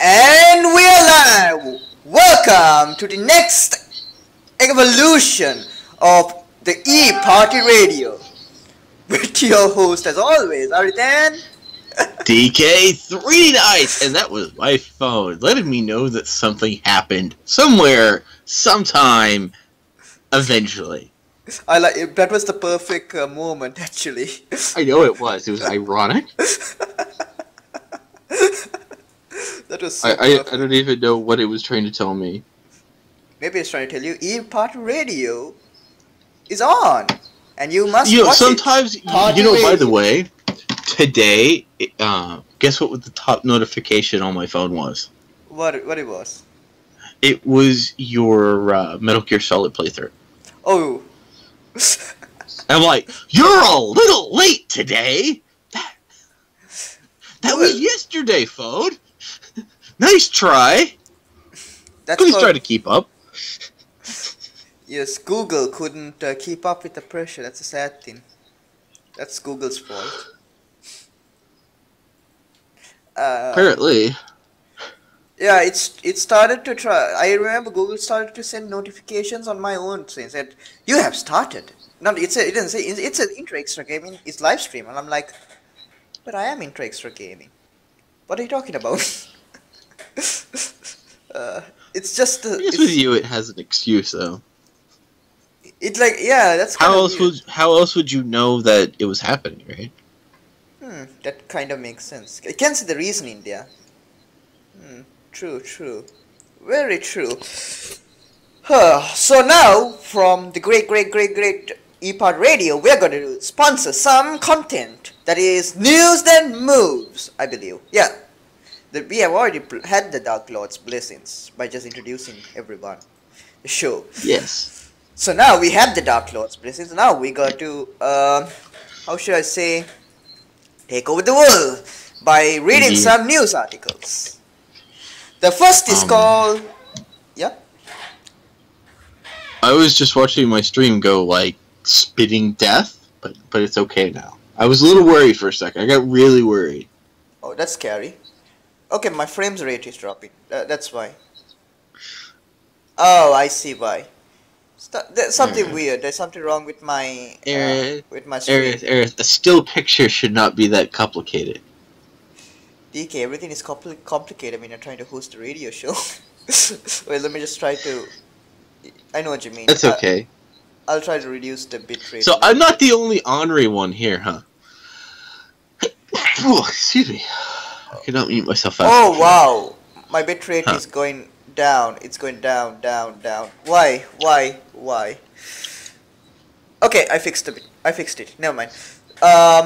And we are live! Welcome to the next evolution of the E-Party Radio. With your host as always, Aridan. DK3 Night! And that was my phone letting me know that something happened somewhere, sometime, eventually. I like it. That was the perfect moment, actually. I know it was. It was ironic. That was so I don't even know what it was trying to tell me. Maybe it's trying to tell you E-Party Radio is on. And you must watch sometimes, it. Party by the Radio. way, today, guess what the top notification on my phone was? What it was? It was your Metal Gear Solid playthrough. Oh. I'm like, you're a little late today. That was yesterday, phone. Nice try. Please try to keep up. Yes, Google couldn't keep up with the pressure. That's a sad thing. That's Google's fault. Apparently. Yeah, it started to try. I remember Google started to send notifications on my own saying that you have started. No, it didn't say it's an Intra Extra Gaming. It's live stream, and I'm like, but I am Intra Extra Gaming. What are you talking about? It's just. I guess with you, it has an excuse though. It's like, yeah, that's. How else would you know that it was happening, right? That kind of makes sense. I can see the reasoning there. True. Very true. So now, from the great E-Pod Radio, we're going to sponsor some content that is news that moves, I believe. Yeah. We have already had the Dark Lord's blessings by just introducing everyone. The show. Yes. So now we have the Dark Lord's blessings. Now we got to, how should I say, take over the world by reading some news articles. The first is called... Yeah? I was just watching my stream go, like, spitting death, but it's okay now. I was a little worried for a second. I got really worried. Oh, that's scary. Okay, my frames rate is dropping. That's why. Oh, I see why. There's something weird. There's something wrong with my screen. Aerith, a still picture should not be that complicated. DK, everything is complicated when you're trying to host a radio show. Wait, let me just try to... I know what you mean. That's okay. I'll try to reduce the bitrate. So I'm not the only ornery one here, huh? Oh, excuse me. I cannot mute myself out. Oh, wow. My bitrate is going down. It's going down. Why? Okay, I fixed it. Never mind.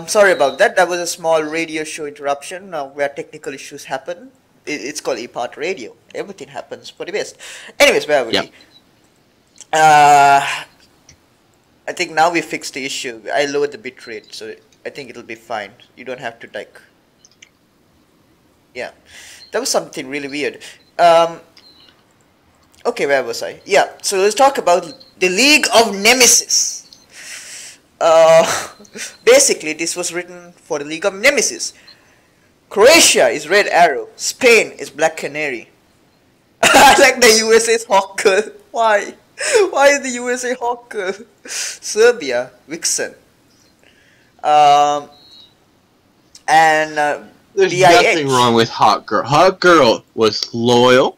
Sorry about that. That was a small radio show interruption where technical issues happen. It's called E-Part Radio. Everything happens for the best. Anyways, where were we? I think now we fixed the issue. I lowered the bitrate, so I think it'll be fine. You don't have to like... Yeah. That was something really weird. Okay, where was I? Yeah, so let's talk about the League of Nemesis. Basically, this was written for the League of Nemesis. Croatia is Red Arrow. Spain is Black Canary. I like the USA's Hawk Girl. Why? Why is the USA Hawk Girl? Serbia, Vixen. And there's nothing wrong with Hawk Girl. Hawk Girl was loyal,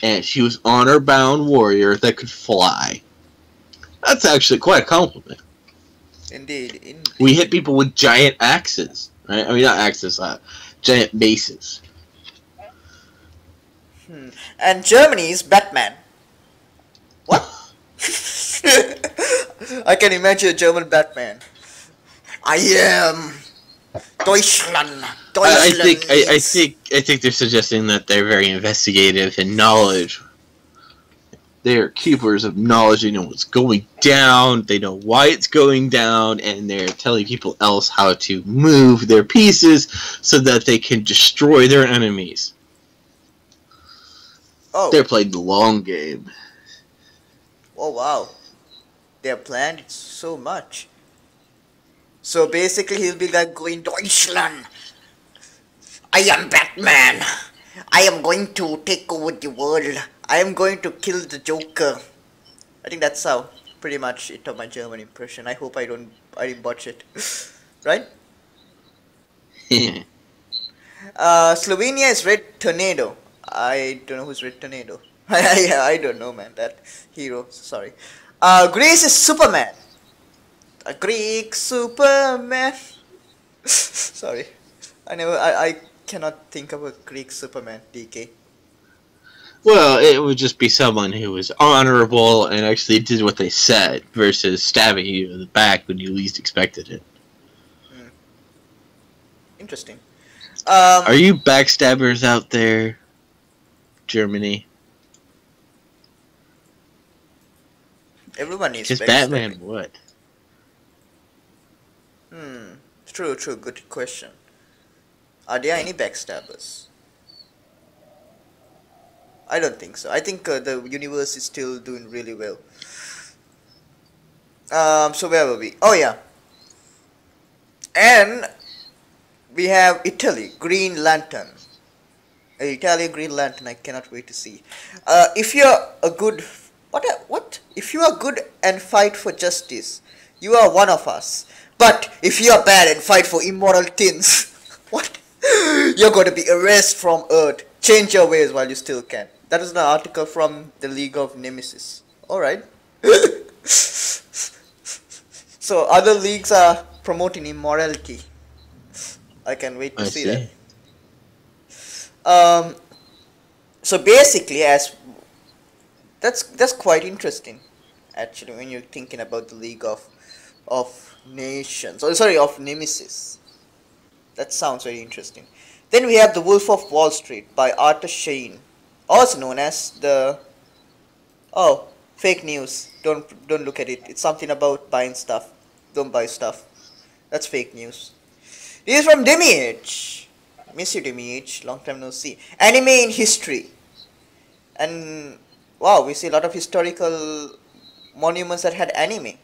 and she was honor-bound warrior that could fly. That's actually quite a compliment. Indeed. We hit people with giant axes, right? I mean, not axes, giant maces. And Germany's Batman. What? I can imagine a German Batman. I am Deutschland. I think they're suggesting that they're very investigative in knowledge. They're keepers of knowledge. They know what's going down. They know why it's going down, and they're telling people else how to move their pieces so that they can destroy their enemies. Oh. They're playing the long game. Oh wow. They're planned it so much. So basically he'll be like going, Deutschland, I am Batman. I am going to take over the world. I am going to kill the Joker. I think that's how pretty much it of my German impression. I hope I didn't botch it. Right? Slovenia is Red Tornado. I don't know who's Red Tornado. I don't know, man. That hero. Sorry. Greece is Superman. A Greek Superman. Sorry. I cannot think of a Greek Superman, DK. Well, it would just be someone who was honorable and actually did what they said versus stabbing you in the back when you least expected it. Interesting. Are you backstabbers out there, Germany? Everyone needs Because Batman would. True. Good question. Are there any backstabbers? I don't think so. I think the universe is still doing really well. So where were we? Oh yeah. And we have Italy, Green Lantern. Italian Green Lantern, I cannot wait to see. If you're a good... What? If you are good and fight for justice, you are one of us. But if you are bad and fight for immoral things, what? You're going to be erased from Earth. Change your ways while you still can. That is an article from the League of Nemesis. Alright. So other leagues are promoting immorality. I can wait to see that. So basically, that's quite interesting, actually, when you're thinking about the League of Nations. Oh, sorry, of Nemesis. That sounds very interesting. Then we have The Wolf of Wall Street by Arthur Shane, also known as the... Oh, fake news. Don't look at it. It's something about buying stuff. Don't buy stuff. That's fake news. This is from Demi-H. Miss you, Demi-H. Long time no see. Anime in history. And wow, we see a lot of historical monuments that had anime.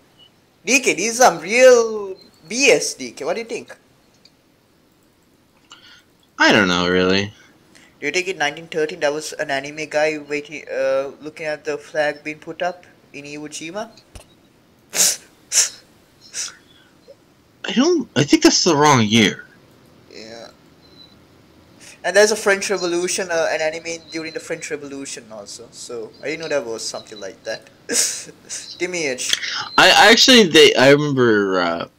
DK, this is some real BS, DK. What do you think? I don't know, really. Do you think in 1913 there was an anime guy waiting, looking at the flag being put up in Iwo Jima? I think that's the wrong year. Yeah. And there's a French Revolution, an anime during the French Revolution also. So I didn't know there was something like that. Demi-H. I remember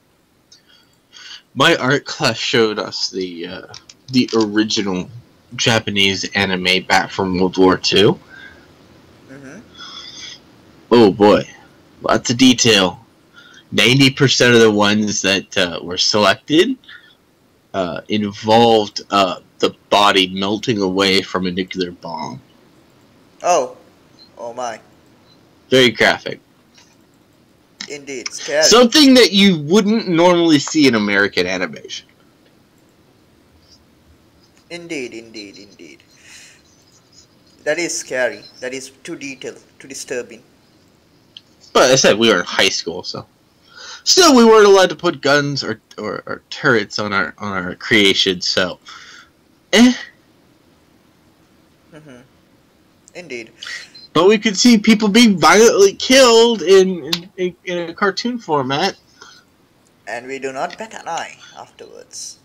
my art class showed us the original Japanese anime back from World War II. Oh boy, lots of detail. 90% of the ones that were selected involved the body melting away from a nuclear bomb. Oh my. Very graphic. Indeed, scary. Something that you wouldn't normally see in American animation. Indeed. That is scary. That is too detailed, too disturbing. But as I said, we were in high school, so... Still, we weren't allowed to put guns or turrets on our creations, so... Indeed. But we could see people being violently killed in a cartoon format. And we do not bat an eye afterwards.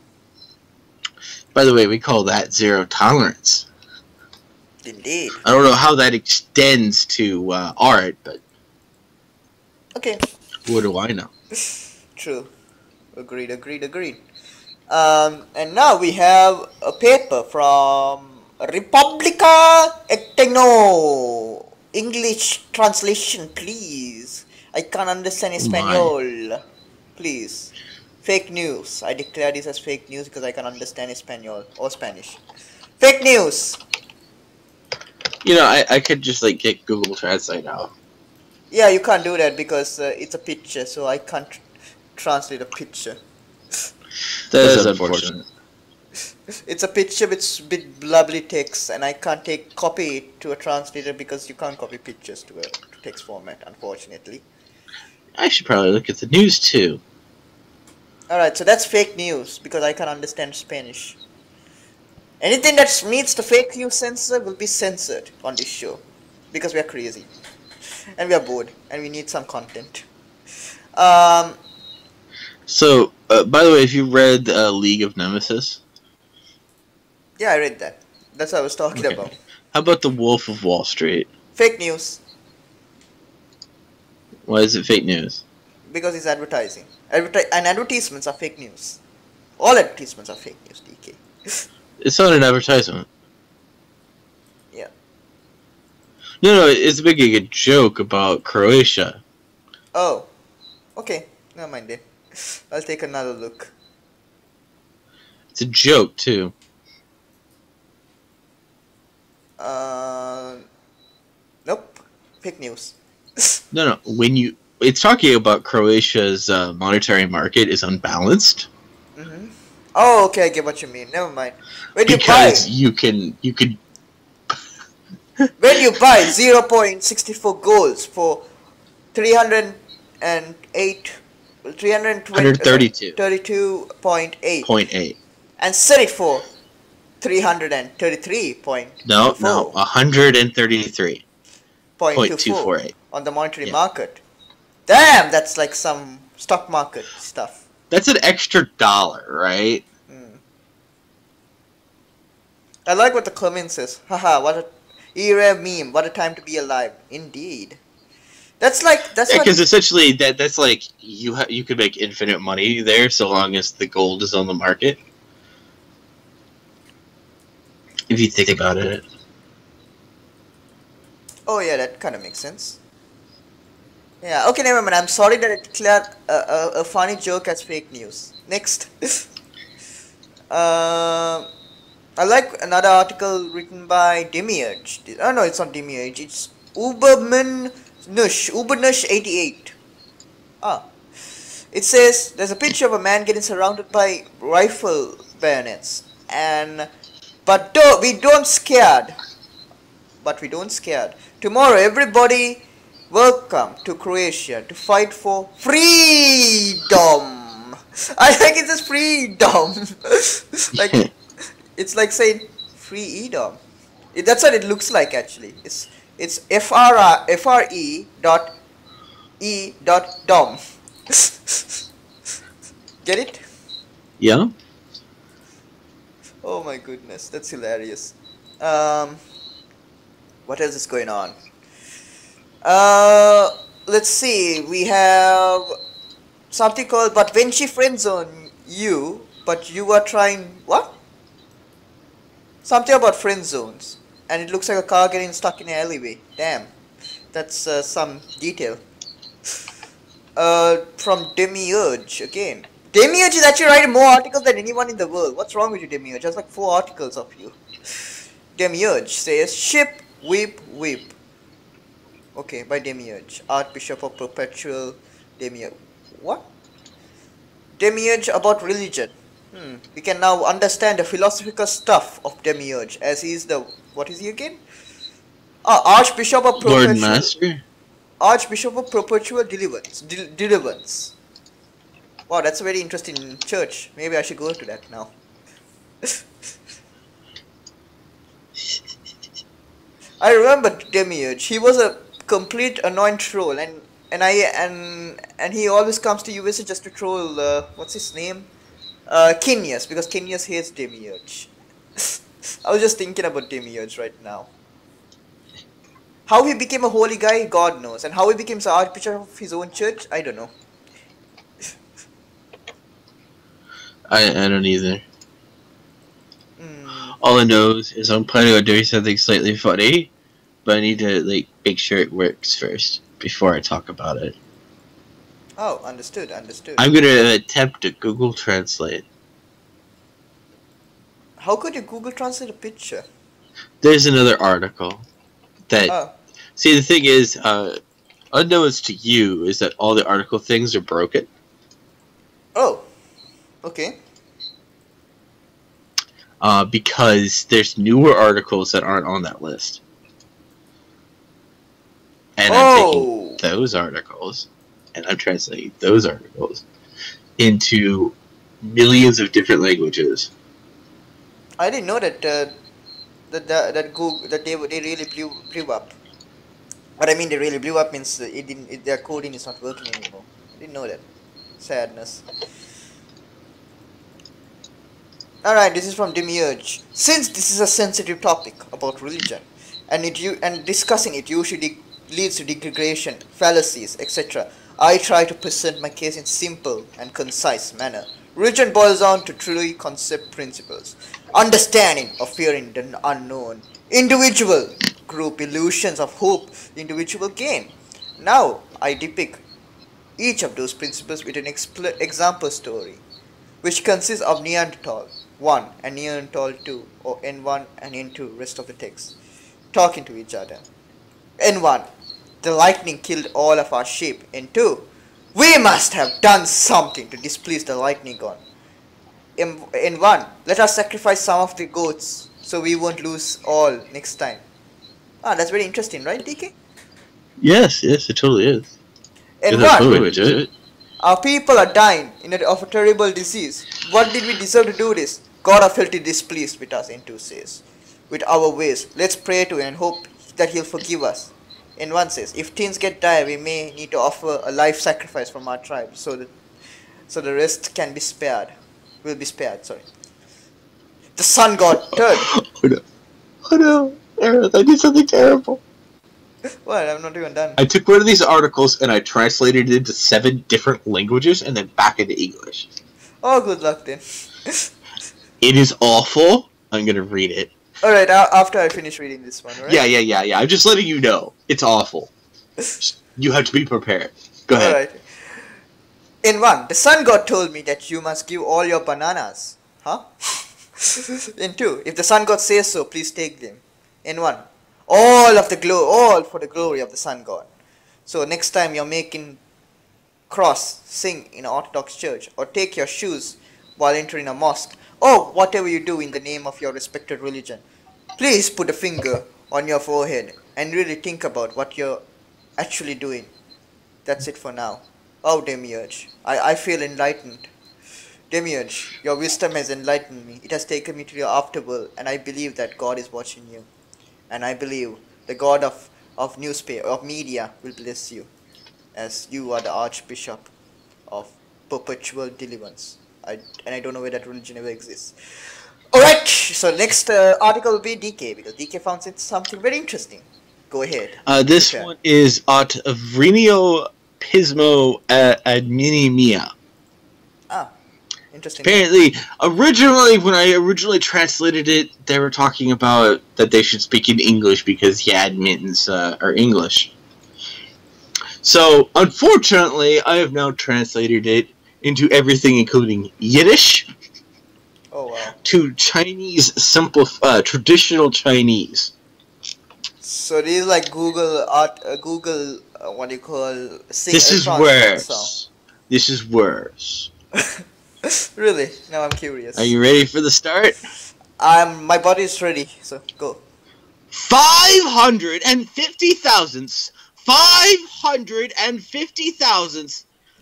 By the way, we call that zero tolerance. Indeed. I don't know how that extends to art, but... Okay. What do I know? True. Agreed. And now we have a paper from Republica Ecteno. English translation, please. I can't understand Espanol. Please. Fake news. I declare this as fake news because I can understand Espanol or Spanish. Fake news. You know, I could just like get Google Translate out. Yeah, you can't do that because it's a picture, so I can't translate a picture. That is unfortunate. It's a picture with bit blubbly text, and I can't copy it to a translator because you can't copy pictures to a text format, unfortunately. I should probably look at the news too. Alright, so that's fake news because I can't understand Spanish. Anything that meets the fake news censor will be censored on this show. Because we are crazy. And we are bored. And we need some content. So, by the way, have you read League of Nemesis? Yeah, I read that. That's what I was talking Okay. about. How about The Wolf of Wall Street? Fake news. Why is it fake news? Because it's advertising. And advertisements are fake news. All advertisements are fake news, DK. It's not an advertisement. Yeah. No, it's making a joke about Croatia. Oh. Okay. Never mind then. I'll take another look. It's a joke, too. Nope. Fake news. No, it's talking about Croatia's monetary market is unbalanced. Mm-hmm. Oh, okay, I get what you mean. Never mind. When Because you could when you buy 0.64 goals for 132.8 32.8 and sell it for 333.24 No, 133.248 on the monetary market. Damn, that's like some stock market stuff. That's an extra $1, right? I like what the comment says. Haha, what a era meme. What a time to be alive. Indeed. That's Because essentially that's like you could make infinite money there so long as the gold is on the market. If you think about it. Oh yeah, that kind of makes sense. Yeah, okay, never mind. I'm sorry that it declared a funny joke as fake news. Next. I like another article written by Demiurge. Oh no, it's not Demiurge. It's Ubernush88. Ah. It says there's a picture of a man getting surrounded by rifle bayonets, but we don't scared. Tomorrow, everybody, welcome to Croatia to fight for freedom. I think it says freedom. Like. It's like saying free Edom. That's what it looks like actually. It's FRE.E.DOM. Get it? Yeah. Oh my goodness, that's hilarious. What else is going on? Let's see. We have something called "But when she friendzone you, but you are trying what?" Something about friend zones, and it looks like a car getting stuck in an alleyway. Damn, that's some detail. From Demiurge again. Demiurge is actually writing more articles than anyone in the world. What's wrong with you, Demiurge? There's like 4 articles of you. Demiurge says, "Ship, weep, weep." Okay, by Demiurge, Archbishop of Perpetual Demiurge. What? Demiurge about religion. We can now understand the philosophical stuff of Demiurge, as he is the... What is he again? Archbishop of Perpetual... Lord Master? Archbishop of Perpetual Deliverance. Wow, that's a very interesting church. Maybe I should go to that now. I remember Demiurge. He was a complete annoying troll, and he always comes to USA just to troll, what's his name? Kinius, because Kinius hates Demiurge. I was just thinking about Demiurge right now. How he became a holy guy, God knows. And how he became the archbishop of his own church, I don't know. I don't either. All I know is I'm planning on doing something slightly funny, but I need to make sure it works first before I talk about it. Oh, understood. I'm gonna attempt to Google Translate. How could you Google Translate a picture? There's another article that... See, the thing is, unknowns to you is that all the article things are broken. Oh, okay. Because there's newer articles that aren't on that list. And I'm taking those articles, and I'm translating those articles into millions of different languages. I didn't know that that they really blew up. What I mean, they really blew up means their coding is not working anymore. I didn't know that. Sadness. Alright, this is from Demiurge. Since this is a sensitive topic about religion, and discussing it usually leads to degradation, fallacies, etc., I try to present my case in simple and concise manner. Religion boils down to three concept principles: understanding of fearing the unknown, individual group illusions of hope, individual gain. Now I depict each of those principles with an example story, which consists of Neanderthal 1 and Neanderthal 2, or N1 and N2, rest of the text, talking to each other. N1, the lightning killed all of our sheep. N2, we must have done something to displease the lightning god. N1, let us sacrifice some of the goats so we won't lose all next time. Ah, that's very interesting, right, DK? Yes, it totally is. N1, our people are dying of a terrible disease. What did we deserve to do this? God are filthy displeased with us, N2 says. With our ways. Let's pray to him and hope that he'll forgive us. N1 says, if teens get dire, we may need to offer a life sacrifice from our tribe so the rest can be spared. Will be spared, sorry. The sun god turned. Oh no, Aerith, I did something terrible. What? I'm not even done. I took one of these articles and I translated it into 7 different languages and then back into English. Oh, good luck then. It is awful. I'm gonna read it. Alright, after I finish reading this one, right? Yeah. I'm just letting you know. It's awful. You have to be prepared. Go ahead. Alright. In 1, the sun god told me that you must give all your bananas. Huh? In 2, if the sun god says so, please take them. In 1, all for the glory of the sun god. So next time you're making cross, sing in an Orthodox church, or take your shoes while entering a mosque, or whatever you do in the name of your respected religion, please put a finger on your forehead and really think about what you're actually doing. That's it for now. Oh, Demiurge, I feel enlightened. Demiurge, your wisdom has enlightened me. It has taken me to your afterworld, and I believe that God is watching you. And I believe the God of newspaper, of media, will bless you, as you are the Archbishop of perpetual deliverance. I don't know where that religion ever exists. Alright, so next article will be DK, because DK found something very interesting. Go ahead. This one is Aut Vrenio Pismo Adminimia. Ah, interesting. Apparently, when I originally translated it, they were talking about that they should speak in English because admins are English. So, unfortunately, I have now translated it into everything including Yiddish. Oh, wow. To Chinese, traditional Chinese. So this is like Google what do you call? This is worse. This is worse. Really? Now I'm curious. Are you ready for the start? My body is ready, so go. 550 thousandths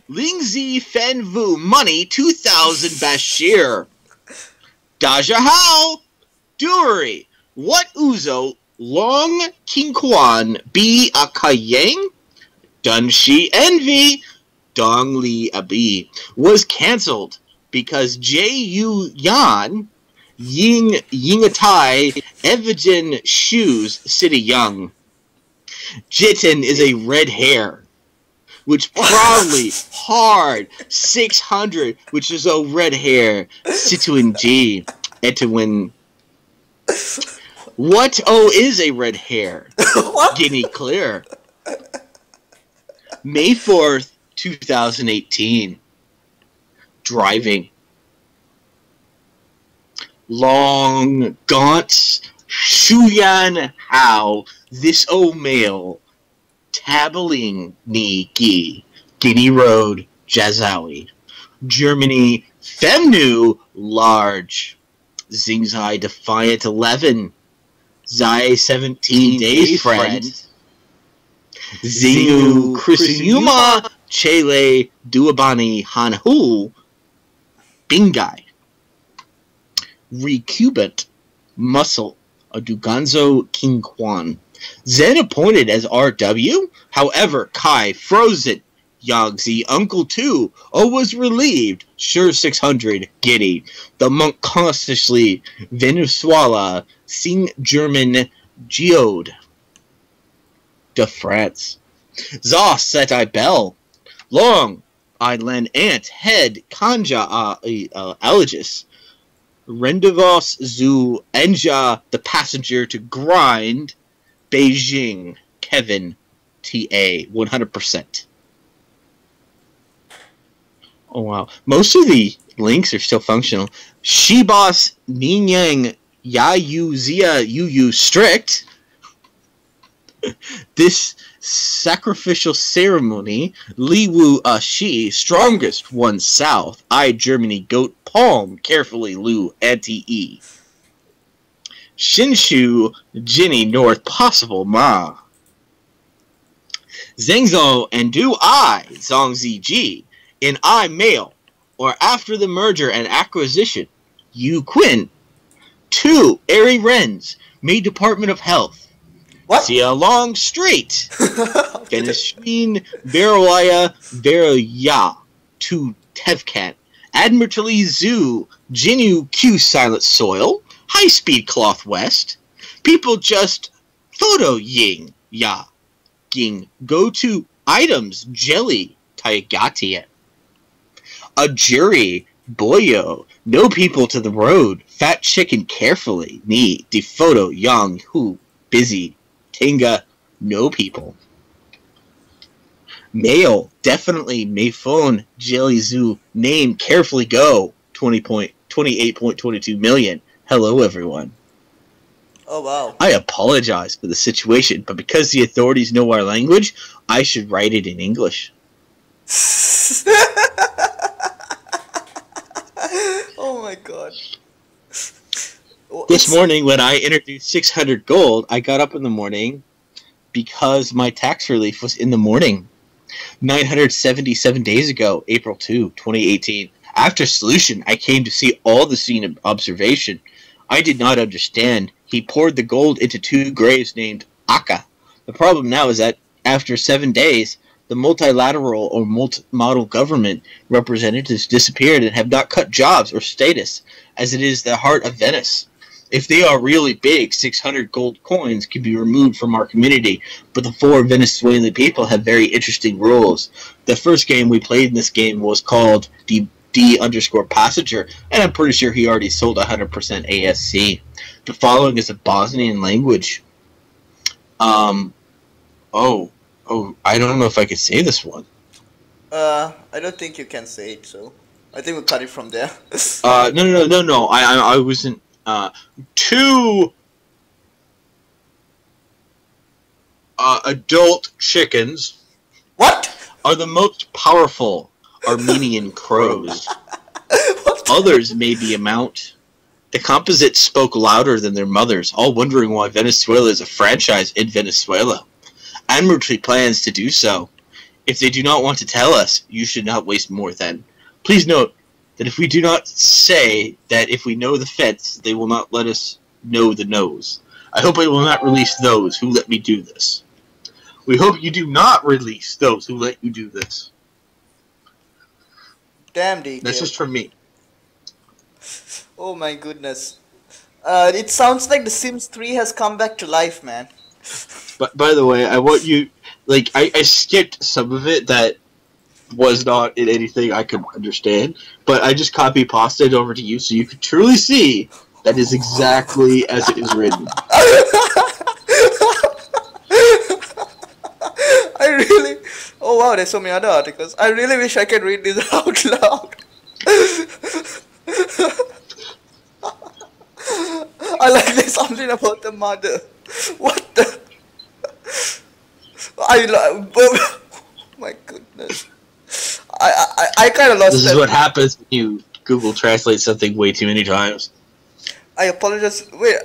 Lingzi Fen Vu Money 2000 Bashir. Daja Hao Duri. What Uzo Long King Quan Bi Akayang Dunshi Envy Dong Li Abi was cancelled because J.U. Yan Yingatai Evigen Shoes City Young. Jitten is a red hair, which proudly hard 600, which is a red hair. Situin G Etowin. What is a red hair? What? Guinea Clear. May 4th, 2018. Driving. Long gaunts Shuyan How this male Tabeling Ni Gi Guinea Road Jazawi Germany Femnu Large Zingzai Defiant 11 Zai 17 Days Friend Zingu Krisinuma Chele Duabani Hanhu Bingai Recubant Muscle, a Duganzo King Quan. Zen appointed as RW. However, Kai frozen. Yangzi Uncle 2 was relieved. Sure 600 Giddy. The monk constantly Venezuela Sing German Geode de France. Za set I bell. Long I len ant head Kanja Allegis. Rendezvous zu Enja the passenger to grind. Beijing Kevin TA 100%. Oh wow. Most of the links are still functional. Shibas Ninyang Yayu Zia Yu strict. This sacrificial ceremony, Liwu Shi, strongest one south, I Germany goat palm, carefully Lu anti-E. Shinshu Jinny north possible ma. Zhengzhou and do I Zhongzi Ji in I male or after the merger and acquisition. Yu Quinn. 2 Airy Wrens, May Department of Health. What? See a long street. Ganeshvin Verolaya Veroya to Tevkat. Admiralty Zoo Jinu Q Silent Soil. High Speed Cloth West. People just photo ying ya. Ying go to items jelly Taigatian. A jury boyo. No people to the road. Fat chicken carefully. Ni de photo yang hu busy. Tinga, no people. Male, definitely Mayphone Jelly Zoo, name carefully go, 28.22 million. Hello everyone. Oh wow. I apologize for the situation, but because the authorities know our language, I should write it in English. Oh my god. This morning, when I introduced 600 gold, I got up in the morning because my tax relief was in the morning. 977 days ago, April 2, 2018. After solution, I came to see all the scene of observation. I did not understand. He poured the gold into 2 graves named Akka. The problem now is that after 7 days, the multilateral or multi-model government representatives disappeared and have not cut jobs or status, as it is the heart of Venice. If they are really big, 600 gold coins can be removed from our community, but the 4 Venezuelan people have very interesting rules. The first game we played in this game was called D_Passenger, and I'm pretty sure he already sold 100% ASC. The following is a Bosnian language. I don't know if I could say this one. I don't think you can say it, so I think we'll cut it from there. No. I wasn't. 2 adult chickens. What? Are the most powerful Armenian crows. Others may be a mount. The composites spoke louder than their mothers, all wondering why Venezuela is a franchise in Venezuela. Admiralty plans to do so. If they do not want to tell us, you should not waste more then. Please note that if we do not say that if we know the fence, they will not let us know the nose. I hope I will not release those who let me do this. We hope you do not release those who let you do this. Damn detail. That's just from me. Oh my goodness. It sounds like The Sims 3 has come back to life, man. But by the way, I want you, like, I skipped some of it that was not in anything I could understand, but I just copy-pasted over to you so you could truly see that is exactly as it is written. I really... Oh wow, there's so many other articles. I really wish I could read this out loud. I like there's something about the mother. What the... Oh my goodness. I kind of lost This is what happens when you Google Translate something way too many times. I apologize. Wait,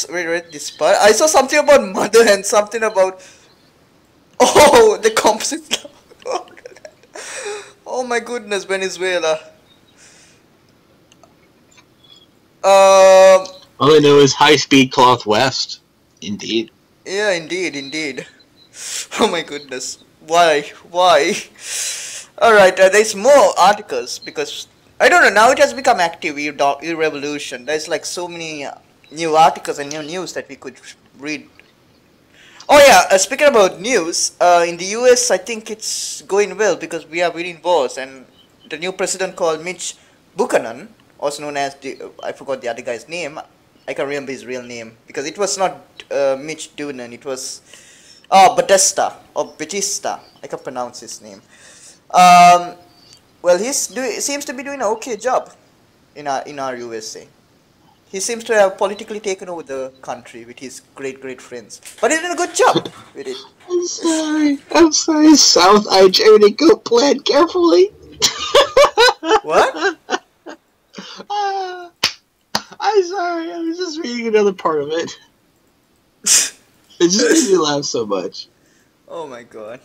read this part. I saw something about mother and something about... Oh, the composite... Oh my goodness, Venezuela. All I know is High Speed Cloth West. Indeed. Yeah, indeed, indeed. Oh my goodness. Why? Why? Alright, there's more articles because I don't know, now it has become active, e-revolution. There's like so many new articles and new news that we could read. Oh yeah, speaking about news, in the US I think it's going well because we are winning wars and the new president called Mitch Buchanan, also known as I forgot the other guy's name. I can't remember his real name because it was not Mitch Doonan, it was Batista or Batista. I can pronounce his name. Um, well, seems to be doing an okay job in our USA. He seems to have politically taken over the country with his great friends, but he's doing a good job with it. I'm sorry, South. I journey go plan carefully. What? I'm sorry, I was just reading another part of it. It just made me laugh so much. Oh my god.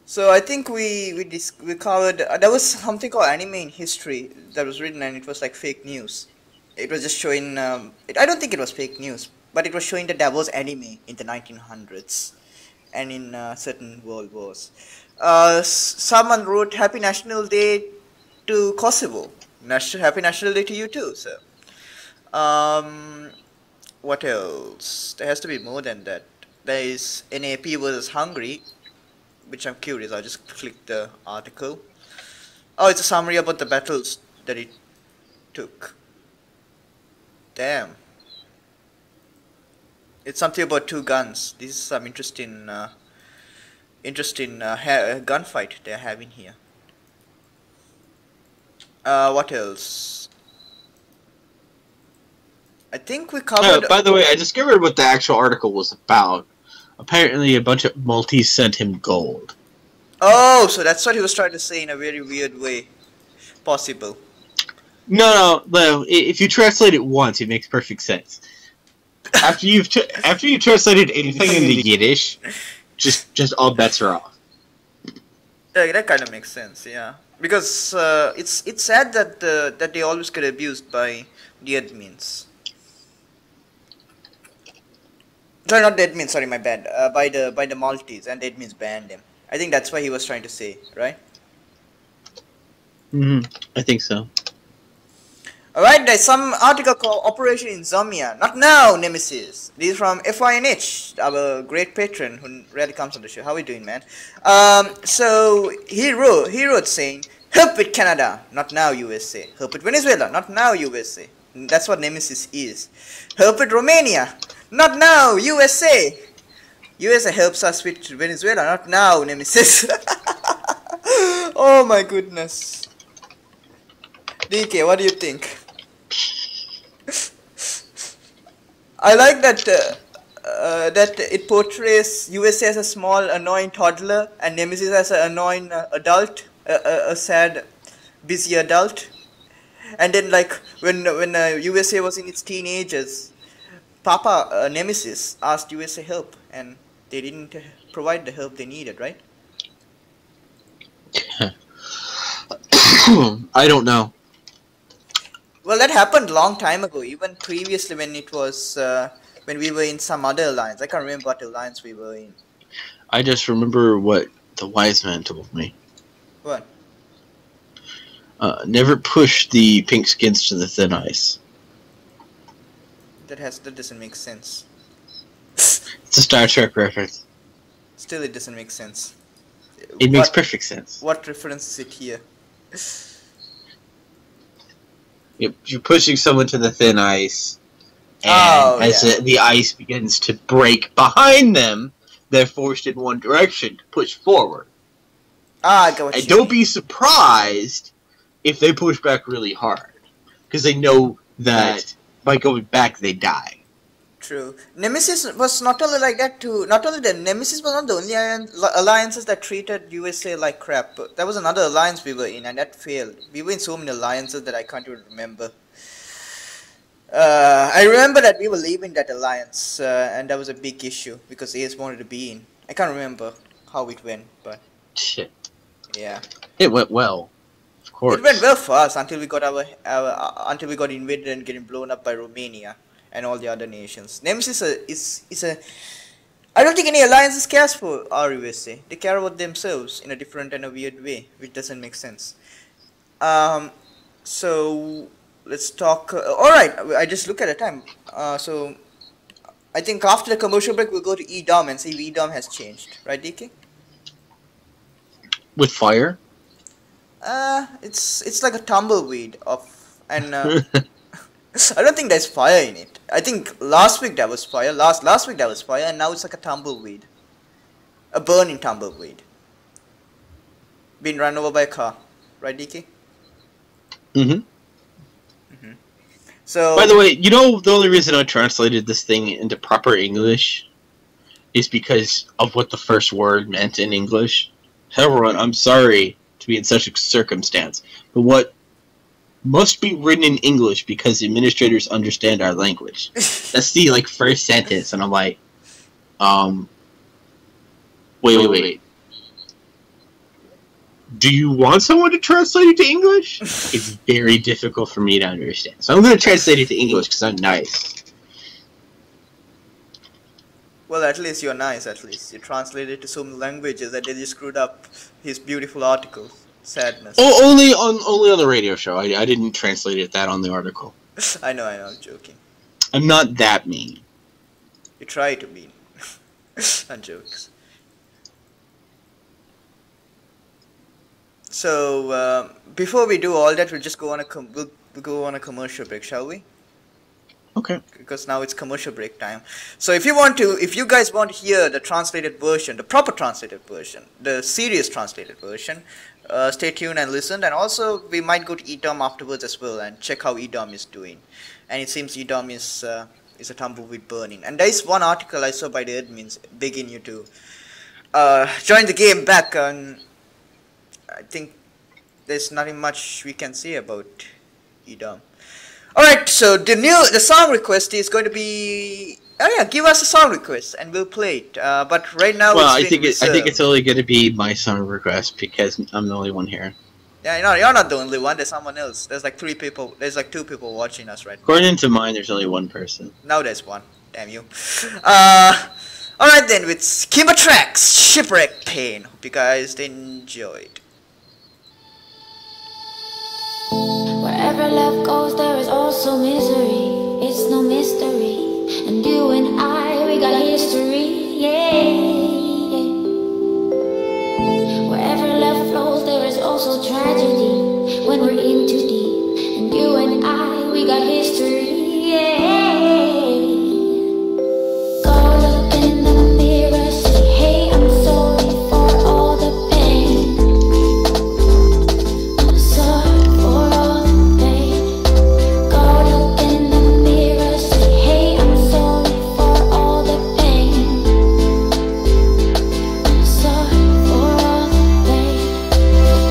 So I think we covered there was something called anime in history that was written and it was like fake news. It was just showing I don't think it was fake news, but it was showing that there was anime in the 1900s and in certain world wars. Someone wrote Happy National Day to Kosovo. Happy National Day to you too, sir. What else? There has to be more than that. There is NAP versus Hungary, which I'm curious. I'll just click the article. Oh, it's a summary about the battles that it took. Damn. It's something about two guns. This is some interesting gunfight they're having here. What else? I think we covered... by the way, I discovered what the actual article was about. Apparently a bunch of Maltese sent him gold. Oh, so that's what he was trying to say in a very weird way. Possible. No, if you translate it once, it makes perfect sense. After you've translated anything into Yiddish, just all bets are off. Yeah, that kind of makes sense, yeah. Because it's sad that that they always get abused by the admins. Sorry, not the admins. Sorry, my bad. By the Maltese, and the admins banned him. I think that's what he was trying to say, right? I think so. Alright, there's some article called Operation Insomnia. Not now, Nemesis. This is from FYNH, our great patron who rarely comes on the show. How are we doing, man? So he wrote saying, help with Canada, not now USA. Help with Venezuela, not now USA. That's what Nemesis is. Help with Romania, not now USA. USA helps us with Venezuela, not now, Nemesis. Oh my goodness. DK, what do you think? I like that that it portrays USA as a small, annoying toddler and Nemesis as an annoying adult, a sad, busy adult. And then, like when USA was in its teenagers, Papa Nemesis asked USA help, and they didn't provide the help they needed, right? I don't know. Well, that happened a long time ago, even previously when it was, when we were in some other alliance. I can't remember what alliance we were in. I just remember what the wise man told me. What? Never push the pink skins to the thin ice. That doesn't make sense. It's a Star Trek reference. Still, it doesn't make sense. It makes perfect sense. What reference is it here? You're pushing someone to the thin ice, and as the ice begins to break behind them, they're forced in one direction to push forward. I got what you mean. Don't be surprised if they push back really hard, because they know that by going back they die. True. Nemesis was not only like that too. Not only that, Nemesis was not the only alliances that treated USA like crap. There was another alliance we were in, and that failed. We were in so many alliances that I can't even remember. I remember that we were leaving that alliance, and that was a big issue because AS wanted to be in. I can't remember how it went, but shit. Yeah. It went well. Of course. It went well for us until we got until we got invaded and getting blown up by Romania and all the other nations. Nemesis is a I don't think any alliances cares for our USA. They care about themselves in a different and a weird way, which doesn't make sense. So let's talk. All right, I just look at the time. So I think after the commercial break, we'll go to EDOM and see if EDOM has changed, right, DK? With fire? It's like a tumbleweed of and I don't think there's fire in it. I think last week there was fire. Last week there was fire, and now it's like a tumbleweed, a burning tumbleweed, being run over by a car, right, DK? Mm-hmm. So, by the way, you know the only reason I translated this thing into proper English is because of what the first word meant in English. Everyone, I'm sorry to be in such a circumstance, but what must be written in English because administrators understand our language. That's the first sentence, and I'm like, wait. Do you want someone to translate it to English? It's very difficult for me to understand. So I'm going to translate it to English because I'm nice. well, at least you're nice, at least. You translated to so many languages that they just screwed up his beautiful article. Sadness. Oh, only on the radio show. I didn't translate it that on the article. I know, I'm joking. I'm not that mean. You try to be. I'm jokes. So before we do all that, we'll just go on we'll go on a commercial break, shall we? Okay. Because now it's commercial break time. So if you guys want to hear the translated version, the proper translated version, the serious translated version, stay tuned and listen. And also we might go to EDOM afterwards as well and check how EDOM is doing. And it seems EDOM is a tumbleweed burning. And there is one article I saw by the admins begging you to join the game back. And I think there's nothing much we can say about EDOM. Alright, so the song request is going to be... Oh yeah, give us a song request and we'll play it. But right now I think it's only going to be my song request because I'm the only one here. Yeah, you're not the only one. There's someone else. There's like 3 people. There's like 2 people watching us right now. According to mine, there's only 1 person. Now there's 1. Damn you. Alright then, with Kimber Tracks, Shipwreck Pain. Hope you guys enjoyed. Wherever love goes, there is also misery. It's no mystery. And you and I, we got a history, yeah. Wherever love flows, there is also tragedy. When we're in too deep. And you and I, we got history, yeah. Go look in the mirror, say, hey, I'm sorry for all the pain. I'm sorry for all the pain. Go look in the mirror, say, hey, I'm sorry for all the pain. I'm sorry for all the pain.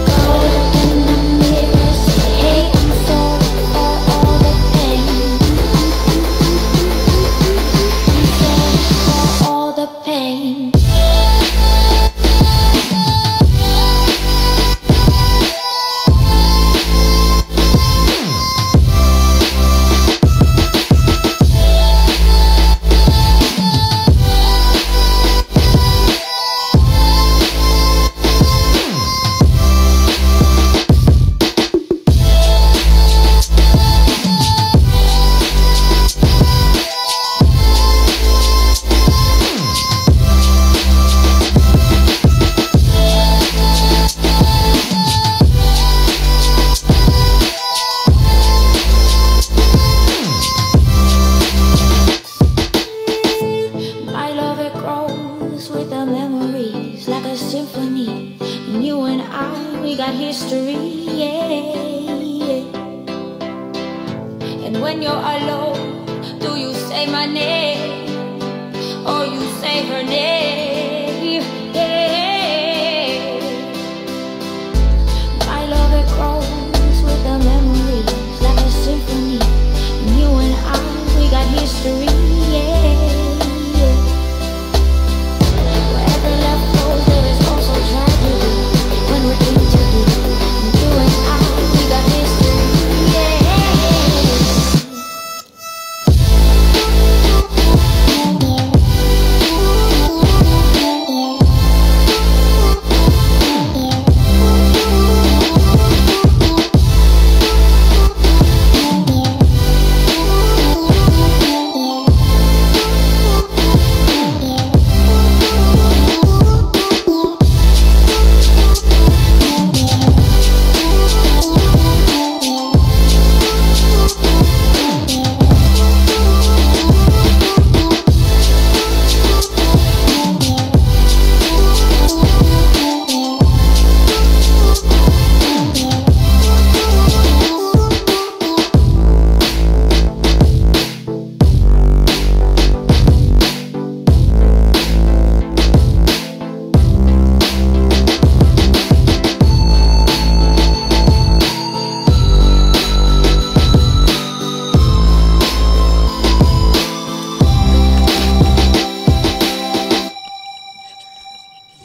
Go look in the mirror, say, hey, I'm sorry for all the pain. I'm sorry for all the pain. My love, it grows with the memories like a symphony. And you and I, we got history, yeah. And when you're alone, do you say my name or you say her name? Yeah. My love, it grows with the memories like a symphony. And you and I, we got history, yeah. Wherever love goes, there is also tragedy. When we're in too deep, and you and I,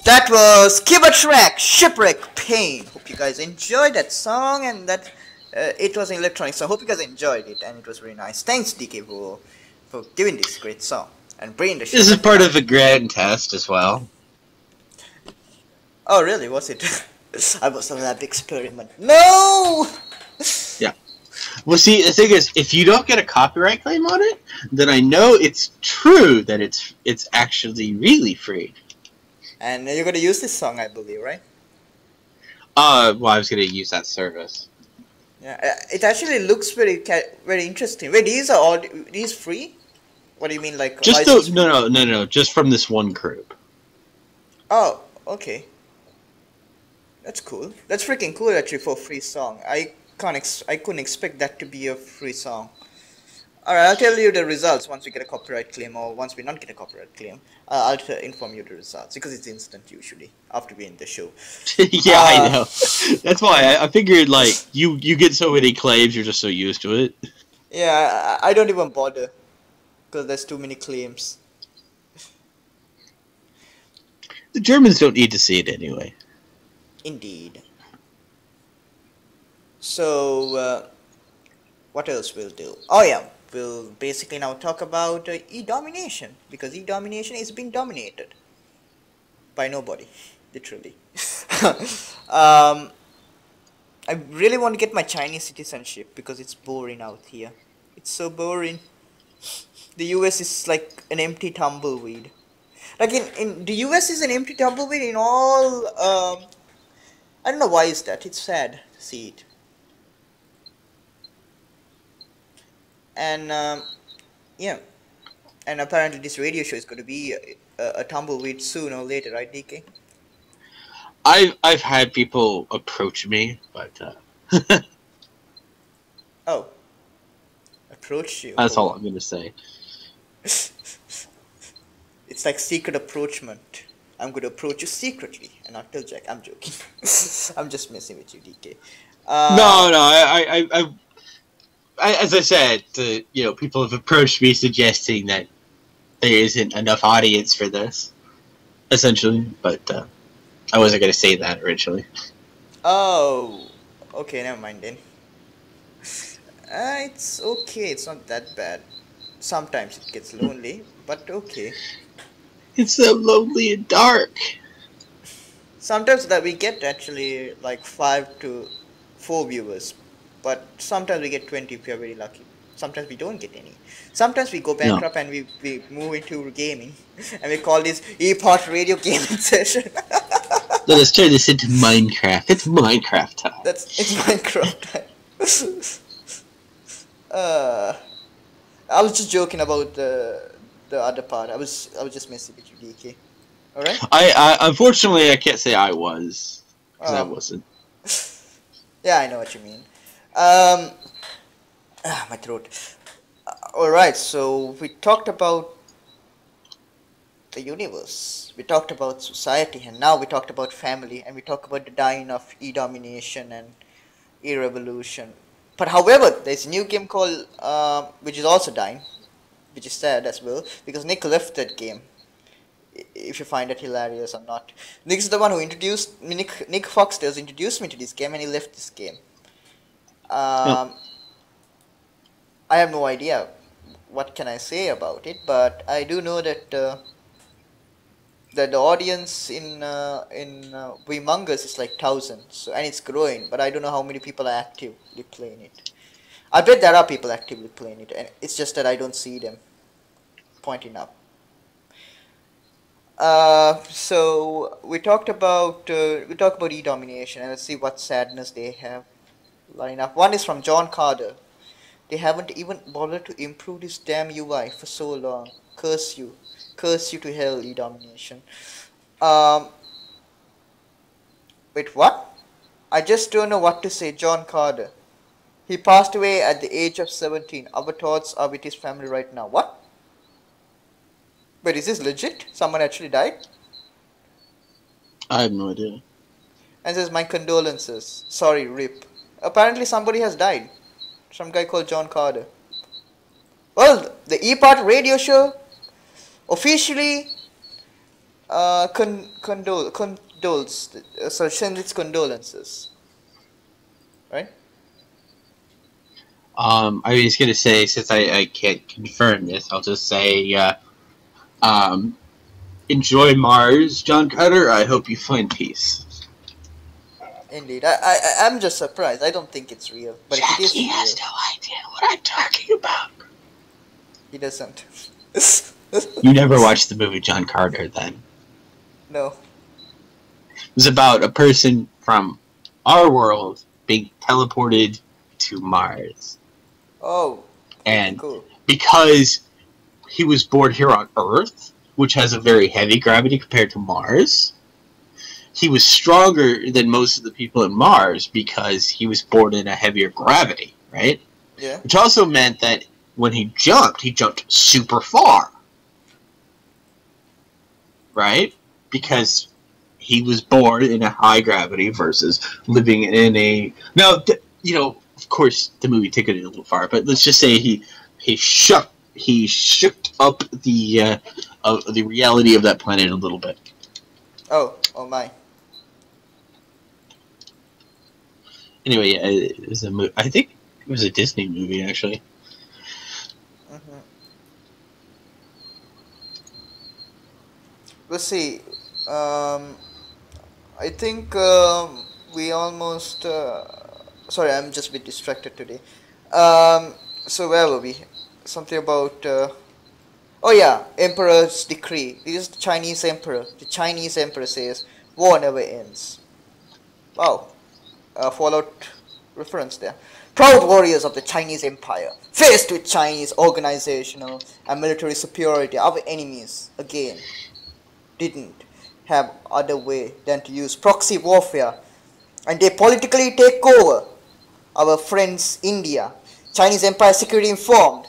That was Kiba Track, Shipwreck Pain. Hope you guys enjoyed that song and that it was an electronic song. Hope you guys enjoyed it and it was very nice. Thanks DK for giving this great song and bringing the show. This is part of a grand test as well. Oh really? Was it? I was on that experiment. No! Yeah. Well, see, the thing is, if you don't get a copyright claim on it, then I know it's true that it's actually really free. And you're gonna use this song, I believe, right? Well, I was gonna use that service. Yeah, it actually looks very interesting. Wait, these free? What do you mean, like? Just no, just from this one group. Oh, okay. That's cool. That's freaking cool, actually, for a free song. I couldn't expect that to be a free song. Alright, I'll tell you the results once we get a copyright claim, or once we not get a copyright claim. I'll inform you the results, because it's instant usually, after we end the show. Yeah, I know. That's why I figured, like, you get so many claims, you're just so used to it. Yeah, I don't even bother, because there's too many claims. The Germans don't need to see it anyway. Indeed. So, what else we'll do? Oh yeah, we'll basically now talk about e-domination, because e-domination is being dominated by nobody, literally. I really want to get my Chinese citizenship because it's boring out here. It's so boring. The US is like an empty tumbleweed. Like in the US is an empty tumbleweed in all. I don't know why is that. It's sad to see it. And yeah, and apparently this radio show is going to be a tumbleweed sooner or later, right, DK? I've had people approach me, but oh, approach you. That's all I'm gonna say. It's like secret approachment. I'm going to approach you secretly and not tell Jack. I'm joking. I'm just messing with you, DK. No, I as I said, people have approached me suggesting that there isn't enough audience for this, essentially. But I wasn't going to say that originally. Oh, okay, never mind then. It's okay. It's not that bad. Sometimes it gets lonely, but okay. It's so lonely and dark. Sometimes that we get actually like 5 to 4 viewers, but sometimes we get 20 if we are very lucky. Sometimes we don't get any. Sometimes we go bankrupt and we move into gaming, and we call this ePod Radio Gaming Session. Let us turn this into Minecraft. It's Minecraft time. It's Minecraft time. I was just joking about the other part. I was just messing with you, DK. All right. I unfortunately I can't say I was, because I wasn't. Yeah, I know what you mean. My throat. All right. So we talked about the universe. We talked about society, and now we talked about family, and we talked about the dying of e-domination and e-revolution. But however, there's a new game called which is also dying, which is sad as well, because Nick left that game. If you find it hilarious or not, Nick is the one who introduced me. Nick Foxtails introduced me to this game, and he left this game. I have no idea what can I say about it, but I do know that that the audience in Among Us is like thousands, and it's growing. But I don't know how many people are actively playing it. I bet there are people actively playing it, and it's just that I don't see them pointing up. So we talked about e-domination, and let's see what sadness they have lined up. One is from John Carter. They haven't even bothered to improve this damn UI for so long. Curse you to hell, e-domination. Wait, what? I just don't know what to say. John Carter. He passed away at the age of 17. Our thoughts are with his family right now. What? Wait, is this legit? Someone actually died? I have no idea. And says, my condolences. Sorry, RIP. Apparently somebody has died. Some guy called John Carter. Well, the ePod radio show officially sends its condolences. Right? I was gonna say, since I can't confirm this, I'll just say, enjoy Mars, John Carter. I hope you find peace. Indeed. I'm just surprised. I don't think it's real. But if it is He real, has no idea what I'm talking about. he doesn't. You never watched the movie John Carter, then? No. It was about a person from our world being teleported to Mars. Oh. And cool. because he was born here on Earth, which has a very heavy gravity compared to Mars, he was stronger than most of the people in Mars because he was born in a heavier gravity, right? Yeah. Which also meant that when he jumped super far. Right? Because he was born in a high gravity versus living in a... Now, of course, the movie took it a little far, but let's just say he shook up the reality of that planet a little bit. Oh my. Anyway, it was I think it was a Disney movie, actually. Mm-hmm. Let's see. I think we almost. Sorry, I'm just a bit distracted today. So where were we? Something about. Oh yeah, Emperor's decree. This is the Chinese emperor. The Chinese emperor says, "War never ends." Wow, Fallout reference there. Proud warriors of the Chinese Empire, faced with Chinese organizational and military superiority, our enemies again didn't have other way than to use proxy warfare, and they politically take over our friends India. Chinese Empire security informed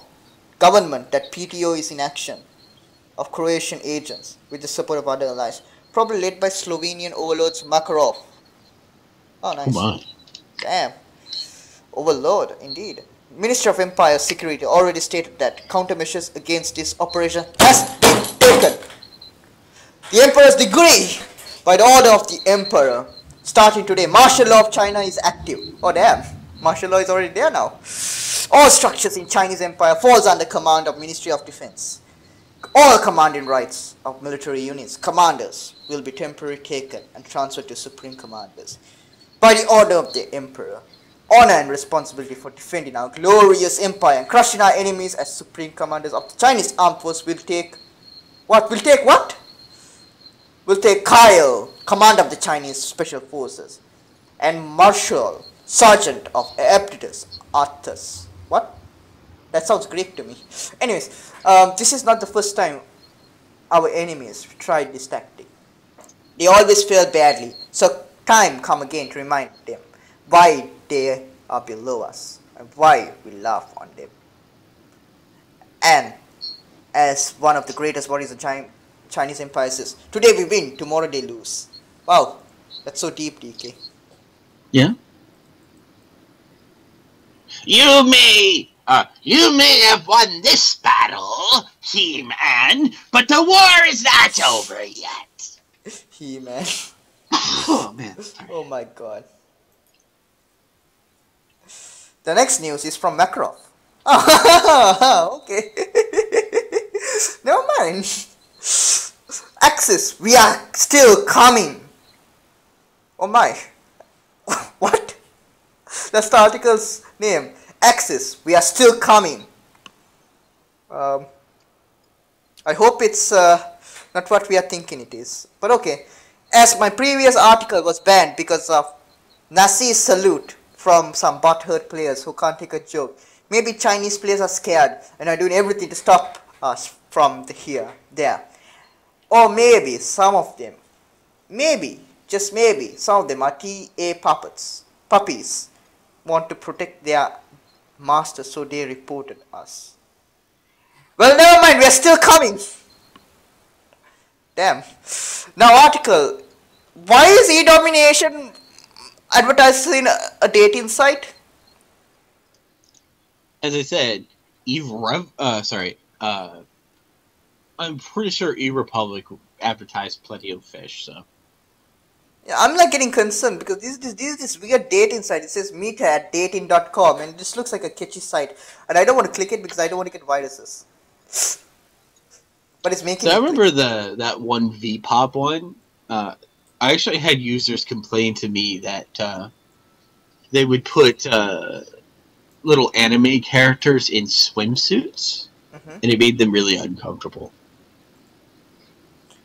government that PTO is in action of Croatian agents with the support of other allies, probably led by Slovenian overlords Makarov. Oh nice. Come on. Damn. Overlord, indeed. Ministry of Empire Security already stated that countermeasures against this operation has been taken. The Emperor's decree, by the order of the Emperor, starting today, martial law of China is active. Oh damn, martial law is already there now. All structures in Chinese Empire falls under command of Ministry of Defense. All commanding rights of military units, commanders, will be temporarily taken and transferred to supreme commanders. By the order of the Emperor, honor and responsibility for defending our glorious empire and crushing our enemies as supreme commanders of the Chinese armed force will take what? Will take what? Will take Kyle, command of the Chinese special forces, and Marshal, sergeant of Epictetus Arthus. What? That sounds Greek to me. Anyways, this is not the first time our enemies tried this tactic. They always fail badly, so time come again to remind them why they are below us and why we laugh on them. And as one of the greatest warriors of Chinese Empire says, today we win, tomorrow they lose. Wow, that's so deep, DK. Yeah. You may have won this battle, He-Man, but the war is not over yet. He-Man. Oh man. Sorry. Oh my god. The next news is from Makarov. Okay. Never mind. Axis, we are still coming. Oh my. What? That's the article's name. Axis, we are still coming. I hope it's not what we are thinking it is. But okay. As my previous article was banned because of Nazi salute from some butthurt players who can't take a joke, maybe Chinese players are scared and are doing everything to stop us from there. Or maybe some of them, just maybe, some of them are TA puppies, want to protect their master, so they reported us. Well, never mind, we are still coming. Damn. Now article, why is e-domination advertised in a dating site? As I said, I'm pretty sure eRepublic advertised plenty of fish, so. Yeah, I'm like getting concerned because this weird dating site. It says meet at dating.com and this looks like a kitschy site. And I don't want to click it because I don't want to get viruses. But it's making So I me remember that one VPop one. I actually had users complain to me that they would put little anime characters in swimsuits, Mhm. and it made them really uncomfortable.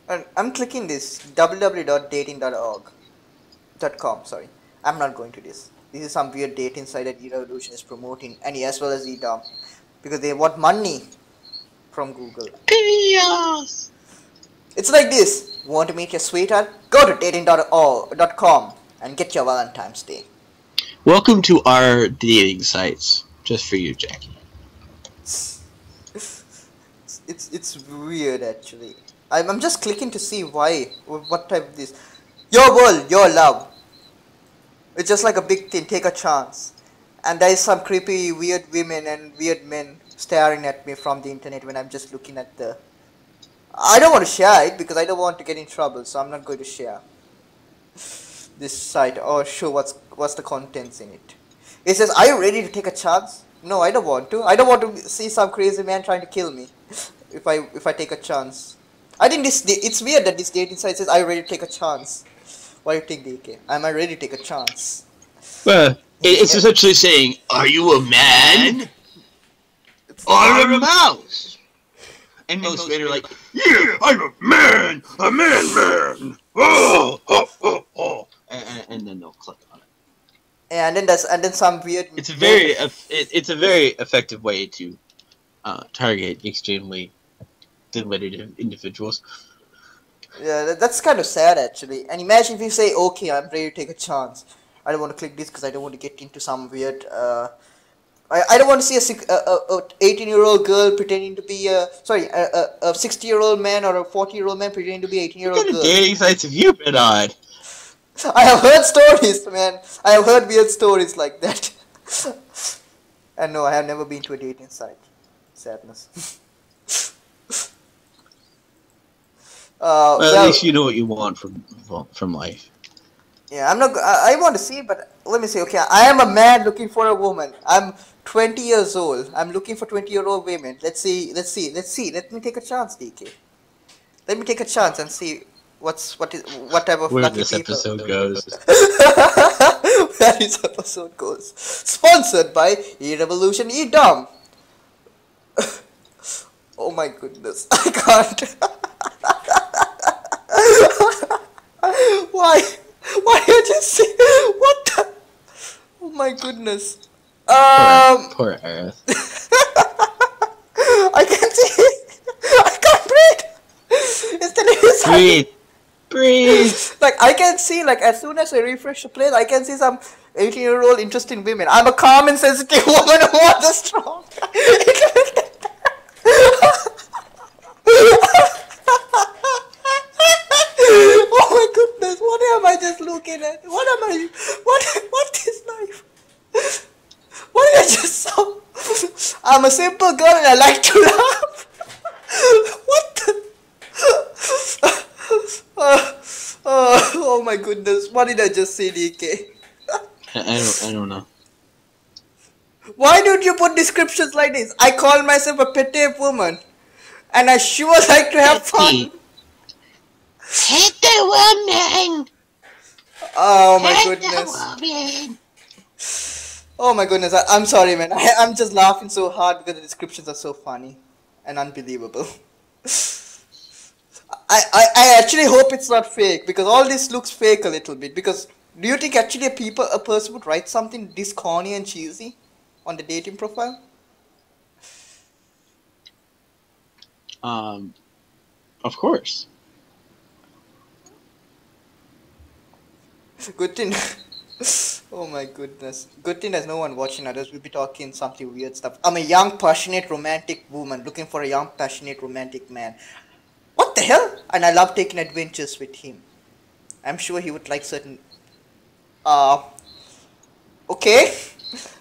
And I'm clicking this www.dating.org.com. Sorry, I'm not going to this. This is some weird dating site that eRevolution is promoting, and as well as eDom, because they want money from Google. Chaos! It's like this. Want to meet your sweetheart? Go to dating.com and get your Valentine's Day. Welcome to our dating sites, just for you, Jackie. It's weird actually. I'm just clicking to see why, what type of this. Your world, your love. It's just like a big thing. Take a chance. And there is some creepy, weird women and weird men staring at me from the internet when I'm just looking at the. I don't want to share it because I don't want to get in trouble, so I'm not going to share this site or show what's the contents in it. It says, "Are you ready to take a chance?" No, I don't want to. I don't want to see some crazy man trying to kill me if I take a chance. I think it's weird that this dating site says, "Are you ready to take a chance?" What do you think, DK? Am I ready to take a chance? Well, it's essentially saying, are you a man? Or a mouse? And most men are like, yeah, I'm a man! A man! Oh, oh, oh, oh. And then they'll click on it. And then some weird. It's a very effective way to target extremely limited individuals. Yeah, that's kind of sad actually. And imagine if you say, "Okay, I'm ready to take a chance. I don't want to click this because I don't want to get into some weird. I don't want to see a 18-year-old girl pretending to be a 60-year-old man or a 40-year-old man pretending to be 18-year-old What kind girl." of dating sites have you been on? I have heard stories, man. I have heard weird stories like that. And no, I have never been to a dating site. Sadness. Well, well, at least you know what you want from life. yeah, I'm not. I want to see, but let me see. Okay, I am a man looking for a woman. I'm 20 years old. I'm looking for 20-year-old women. Let's see. Let me take a chance, DK. Let me take a chance and see what type of Where lucky this people. episode goes. Where this episode goes. Sponsored by eRevolution eDom. Oh my goodness, I can't. Why? Why did you just say what the? Oh my goodness. Poor Earth. I can't see. I can't breathe. It's telling me Breathe. like I can see, like as soon as I refresh the place, I can see some 18-year-old interesting women. I'm a calm and sensitive woman who wants a strong. Oh my goodness! What am I just looking at? What am I? What is life? What did I just saw? I'm a simple girl and I like to laugh. What the? Oh my goodness! What did I just say, DK? I don't know. Why don't you put descriptions like this? I call myself a petite woman, and I sure like to have fun. Hit the woman! Oh my goodness! Woman! Oh my goodness! I'm sorry, man. I'm just laughing so hard because the descriptions are so funny and unbelievable. I actually hope it's not fake because all this looks fake a little bit. Because do you think actually a person would write something this corny and cheesy on the dating profile? Of course. Good thing. Oh my goodness. Good thing there's no one watching, others we'll be talking something weird stuff. I'm a young, passionate, romantic woman looking for a young, passionate, romantic man. What the hell? And I love taking adventures with him. I'm sure he would like certain... Okay.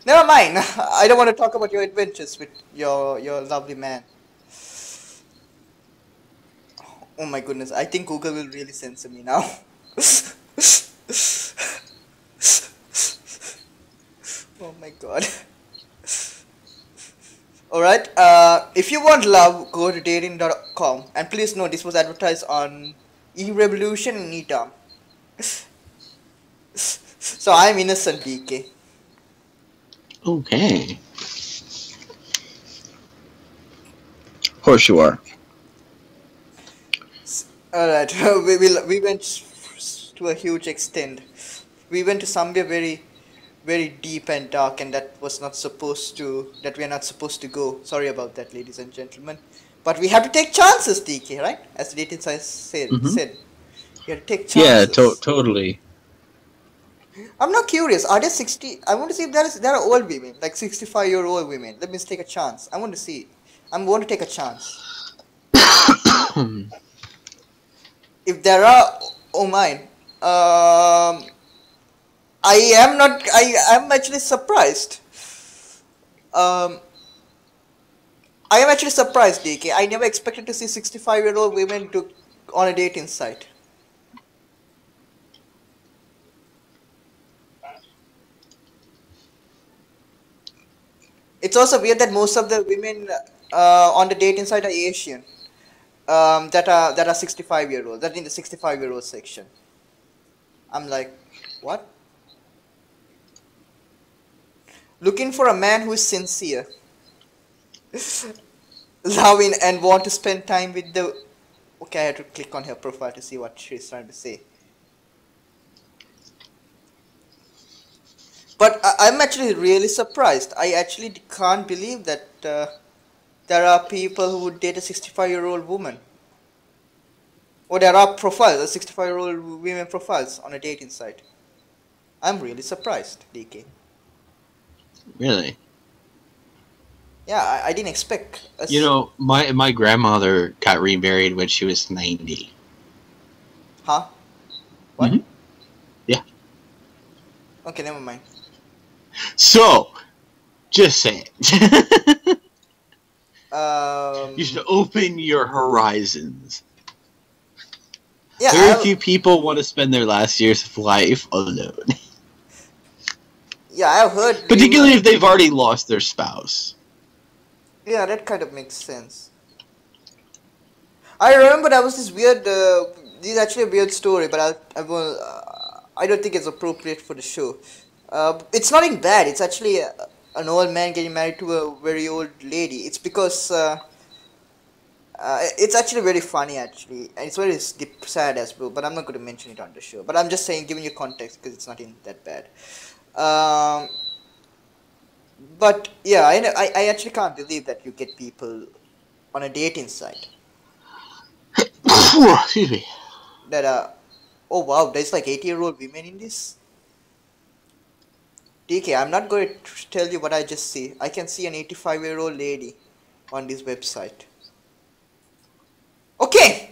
Never mind. I don't want to talk about your adventures with your lovely man. Oh my goodness, I think Google will really censor me now. Oh my god. Alright, if you want love, go to dating.com. And please note, this was advertised on eRevolution and eTom. So I'm innocent, DK. Okay. Of course you are. Alright, we went to a huge extent. We went to somewhere very, very deep and dark, and that we are not supposed to go. Sorry about that, ladies and gentlemen. But we have to take chances, DK, right? As the dating site said. You have to take chances. Yeah, totally. I'm not curious. Are there 60? I want to see if there are old women, like 65-year-old women. Let me take a chance. I want to see. I'm going to take a chance. If there are, oh my, I am actually surprised. I am actually surprised, DK. I never expected to see 65-year-old women on a dating site. It's also weird that most of the women on the dating site are Asian. That are 65-year-olds. That in the 65-year-old section. I'm like, what? Looking for a man who is sincere, loving, and want to spend time with the. Okay, I had to click on her profile to see what she's trying to say. But I'm actually really surprised. I actually can't believe that there are people who would date a 65-year-old woman. Or there are profiles, 65-year-old women profiles on a dating site. I'm really surprised, DK. Really? Yeah, I didn't expect. You know, my grandmother got remarried when she was 90. Huh? What? Mm-hmm. Yeah. Okay, never mind. So, just say it. You should open your horizons. Yeah, Very few people want to spend their last years of life alone. Yeah, I've heard. Particularly if they've already lost their spouse. Yeah, that kind of makes sense. I remember there was this weird. This is actually a weird story, but I don't think it's appropriate for the show. It's nothing bad. It's actually an old man getting married to a very old lady. It's because it's actually very funny, actually, and it's very sad as well. But I'm not going to mention it on the show. But I'm just saying, giving you context, because it's not that bad. But yeah, I actually can't believe that you get people on a dating site Excuse me. that are. Oh wow, there's like 80-year-old women in this. DK, I'm not going to tell you what I just see. I can see an 85-year-old lady on this website. Okay.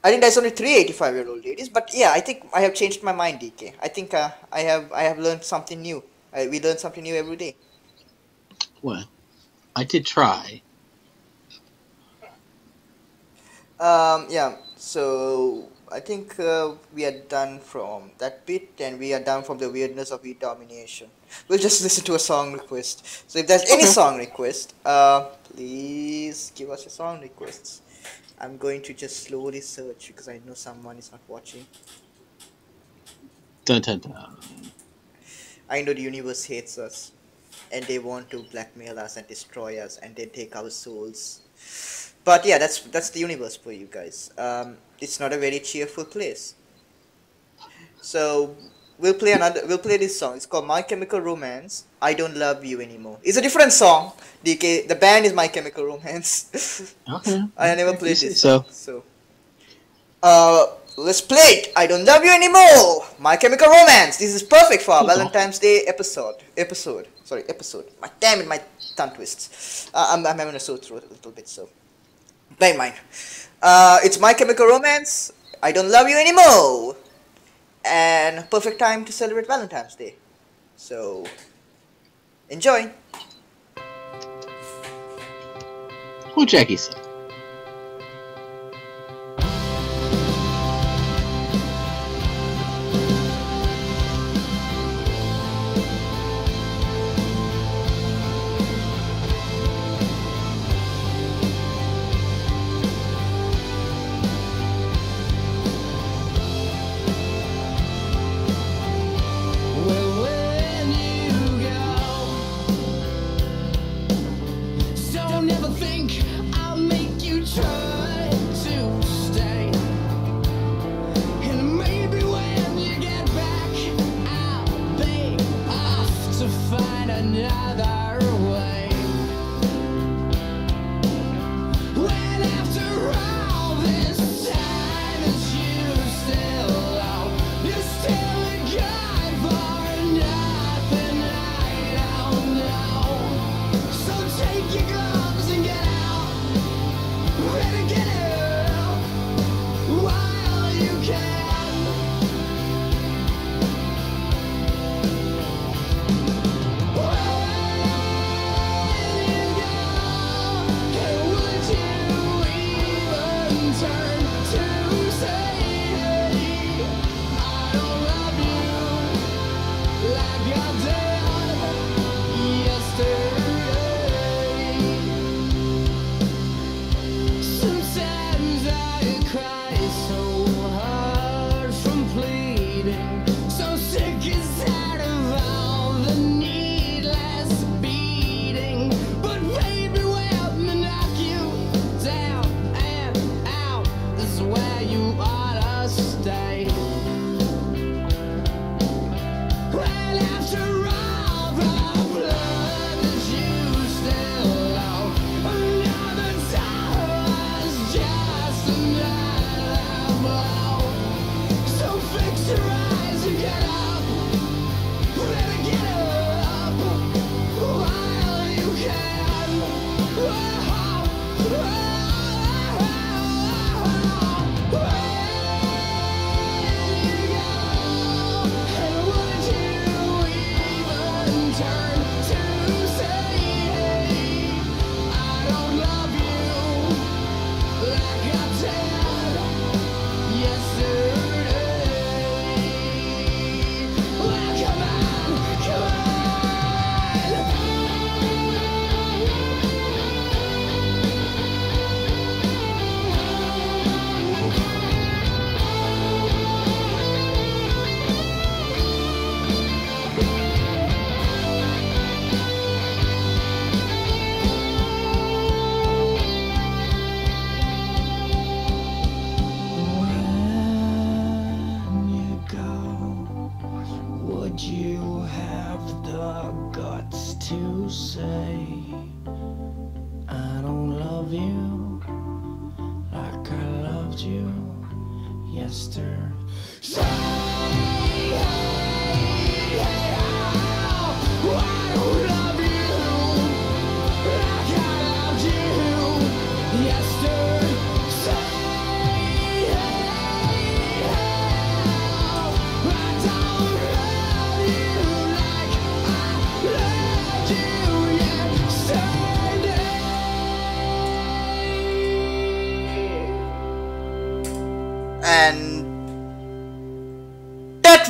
I think there's only 3 85-year-old ladies, but yeah, I think I have changed my mind, DK. I think I have learned something new. We learn something new every day. Well, I did try. Yeah. So I think we are done from that bit, and we are done from the weirdness of e-domination. We'll just listen to a song request. So if there's any song request, please give us your song requests. I'm going to just slowly search because I know someone is not watching. Dun, dun, dun. I know the universe hates us, and they want to blackmail us and destroy us, and then take our souls. But yeah, that's the universe for you guys. It's not a very cheerful place. So we'll play this song. It's called My Chemical Romance. I Don't Love You Anymore. It's a different song. DK, the band is My Chemical Romance. Okay. I never played this song. So let's play it. I Don't Love You Anymore. My Chemical Romance. This is perfect for our Valentine's Day episode. My damn it, my tongue twists. I'm having a sore throat a little bit, so never mind. It's My Chemical Romance. I Don't Love You Anymore. And perfect time to celebrate Valentine's Day. So enjoy. What Jackie said.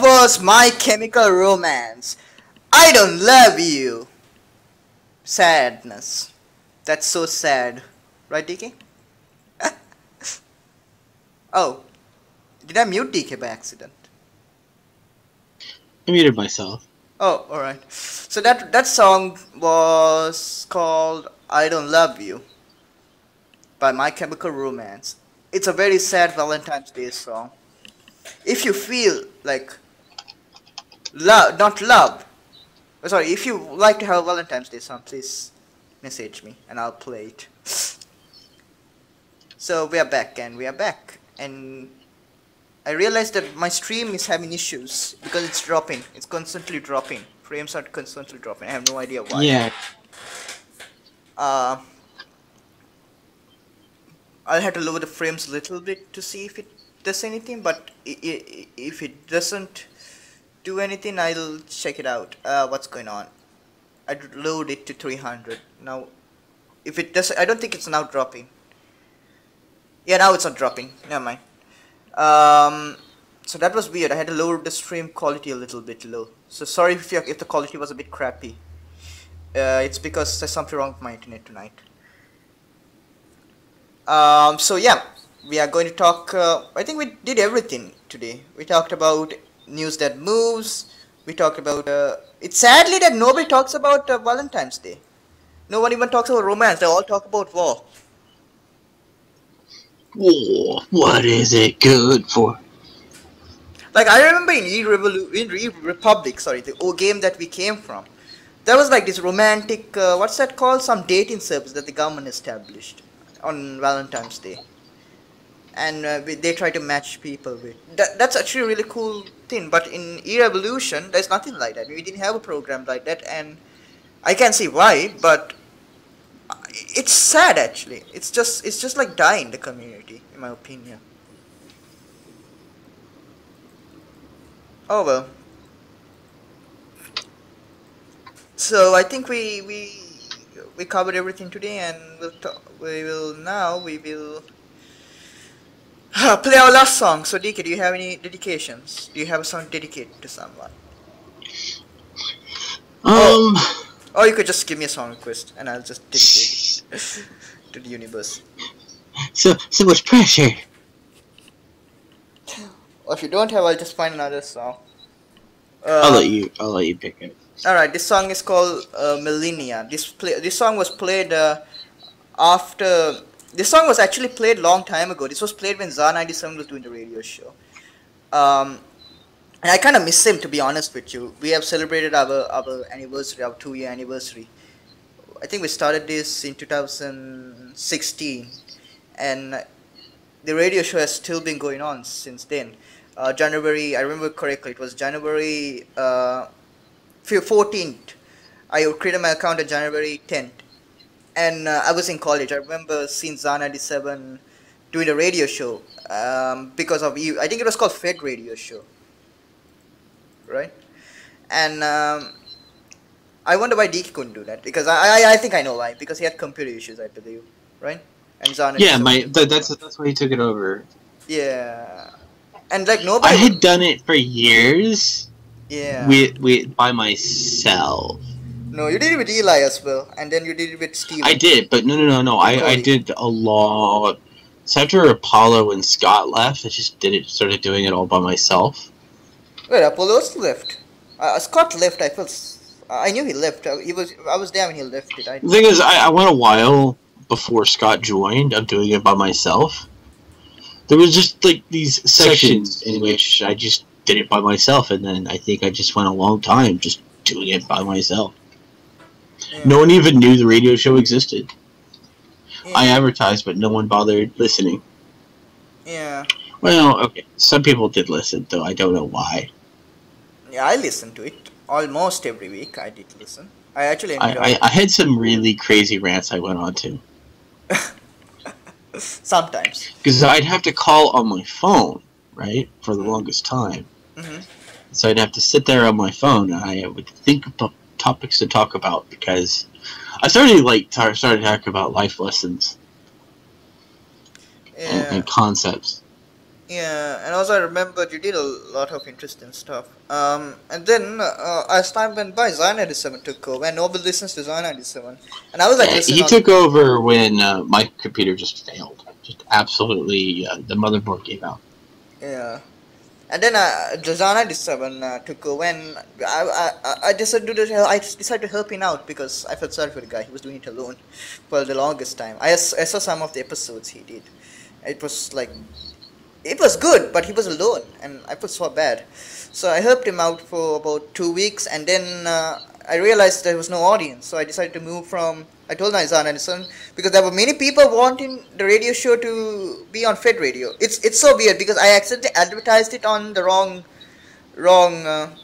Was My Chemical Romance. I Don't Love You. Sadness. That's so sad. Right, DK? Oh. Did I mute DK by accident? I muted myself. Oh, alright. So that song was called I Don't Love You by My Chemical Romance. It's a very sad Valentine's Day song. If you feel like if you like to have a Valentine's Day song, please message me and I'll play it. So we are back, and I realized that my stream is having issues because it's dropping. It's constantly dropping. Frames are constantly dropping. I have no idea why. Yeah. I'll have to lower the frames a little bit to see if it does anything, but if it doesn't do anything, I'll check it out. What's going on? I'd load it to 300. Now If it does, I don't think it's now dropping. Yeah, now it's not dropping. Never mind. So that was weird. I had to lower the stream quality a little bit low. So sorry if the quality was a bit crappy. It's because there's something wrong with my internet tonight. So yeah, we are going to talk. I think we did everything today. We talked about news that moves. We talked about. It's sadly that nobody talks about Valentine's Day. No one even talks about romance. They all talk about war. War. What is it good for? Like I remember in E-Republic, sorry, the old game that we came from. There was like this romantic, what's that called? Some dating service that the government established on Valentine's Day. And they try to match people with. That's actually a really cool thing. But in E-Revolution, there's nothing like that. We didn't have a program like that. And I can't see why, but it's sad actually. It's just like dying the community, in my opinion. Oh well. So I think we covered everything today, and we will play our last song. So DK, do you have any dedications? Do you have a song dedicated to someone? Or you could just give me a song request, and I'll just dedicate it to the universe. So much pressure. Or if you don't have, I'll just find another song. I'll let you pick it. Alright, this song is called Millennia. This song was played after. This song was actually played long time ago. This was played when ZAR97 was doing the radio show. And I kind of miss him, to be honest with you. We have celebrated our anniversary, our 2-year anniversary. I think we started this in 2016, and the radio show has still been going on since then. January, I remember correctly, it was January 14th. I created my account on January 10th. And I was in college. I remember seeing ZAR97 doing a radio show because of I think it was called Fed Radio Show. Right? And I wonder why DK couldn't do that. Because I think I know why. Because he had computer issues, I believe. Right? And ZAR97. Yeah, that's why he took it over. Yeah. And like nobody. I had done it for years. Yeah. By myself. No, you did it with Eli as well, and then you did it with Steven. I did, but no. I did a lot. So after Apollo and Scott left, I just started doing it all by myself. Wait, Apollo's left. Scott left. I knew he left. I was there when he left it. The thing is, I went a while before Scott joined of doing it by myself. There was just like these sections in which I just did it by myself, and then I think I just went a long time just doing it by myself. Yeah. No one even knew the radio show existed. Yeah. I advertised, but no one bothered listening. Yeah. Well, okay. Some people did listen, though. I don't know why. Yeah, I listened to it almost every week. I did listen. I actually enjoyed it. I had some really crazy rants I went on to. Sometimes. Because I'd have to call on my phone, right, for the longest time. Mm-hmm. So I'd have to sit there on my phone, and I would think of topics to talk about, because I started talking about life lessons and concepts. Yeah, and also I remembered you did a lot of interesting stuff. And then as time went by, ZAR97 took over, and nobody listens to ZAR97. And I was like, he took over when my computer just failed. Just absolutely, the motherboard gave out. Yeah. And then ZAR97 took over, and I decided to help him out because I felt sorry for the guy. He was doing it alone for the longest time. I saw some of the episodes he did. It was like, it was good, but he was alone, and I felt so bad. So I helped him out for about 2 weeks, and then I realized there was no audience. So I decided to move from. I told my ZAR97 because there were many people wanting the radio show to be on Fed Radio. It's so weird because I accidentally advertised it on the wrong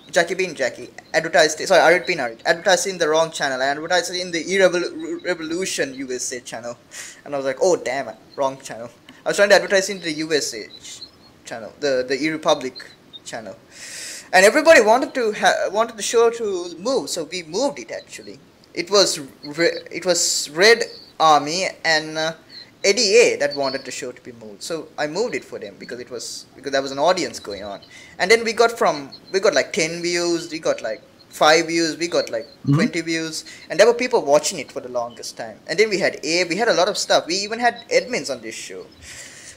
Jackie advertised it. Sorry, Arid Bean Arid advertised it in the wrong channel. I advertised it in the E-Revolution USA channel, and I was like, oh damn it, wrong channel. I was trying to advertise in the USA channel, the E-Republic channel, and everybody wanted the show to move, so we moved it actually. It was read Army and Eddie A that wanted the show to be moved. So I moved it for them because there was an audience going on. And then we got like 10 views, we got like 5 views, we got like Mhm. 20 views, and there were people watching it for the longest time. And then we had we had a lot of stuff. We even had admins on this show,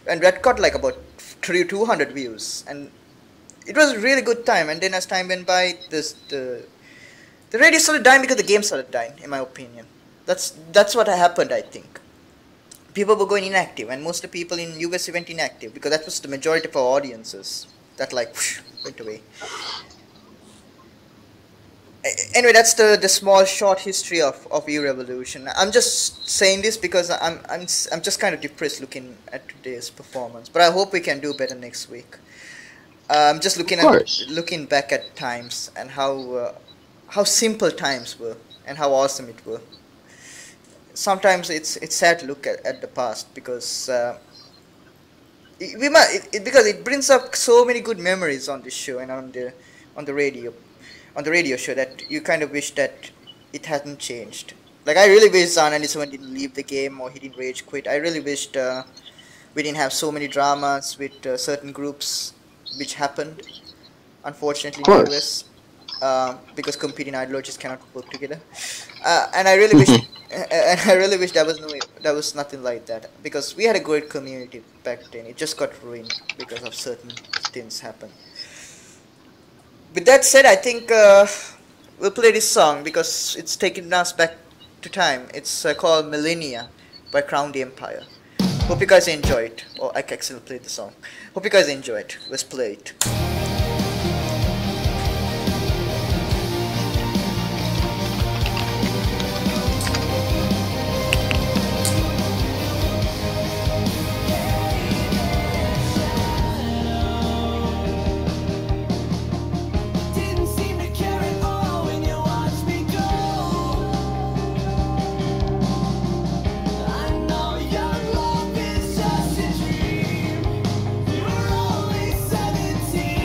and that got like about 200 views, and it was a really good time. And then as time went by, the radio started dying because the game started dying, in my opinion. That's what happened, I think. People were going inactive, and most of the people in US went inactive because that was the majority of our audiences that like whoosh, went away. Anyway, that's the small short history of E-Revolution. I'm just saying this because I'm just kind of depressed looking at today's performance, but I hope we can do better next week. I'm just looking back at times and how simple times were and how awesome it were. Sometimes it's sad to look at the past because because it brings up so many good memories on this show and on the radio on the radio show that you kind of wish that it hadn't changed. Like I really wish Zan and Someone didn't leave the game or he didn't rage quit. I really wished we didn't have so many dramas with certain groups which happened, unfortunately, in the US. Because competing ideologies cannot work together, and I really wish, and I really wish there was nothing like that because we had a great community back then. It just got ruined because of certain things happen. With that said, I think we'll play this song because it's taking us back to time. It's called Millennia by Crown the Empire. Hope you guys enjoy it. Oh, I accidentally played the song. Hope you guys enjoy it. Let's play it. Your love is just a dream. You're only 17.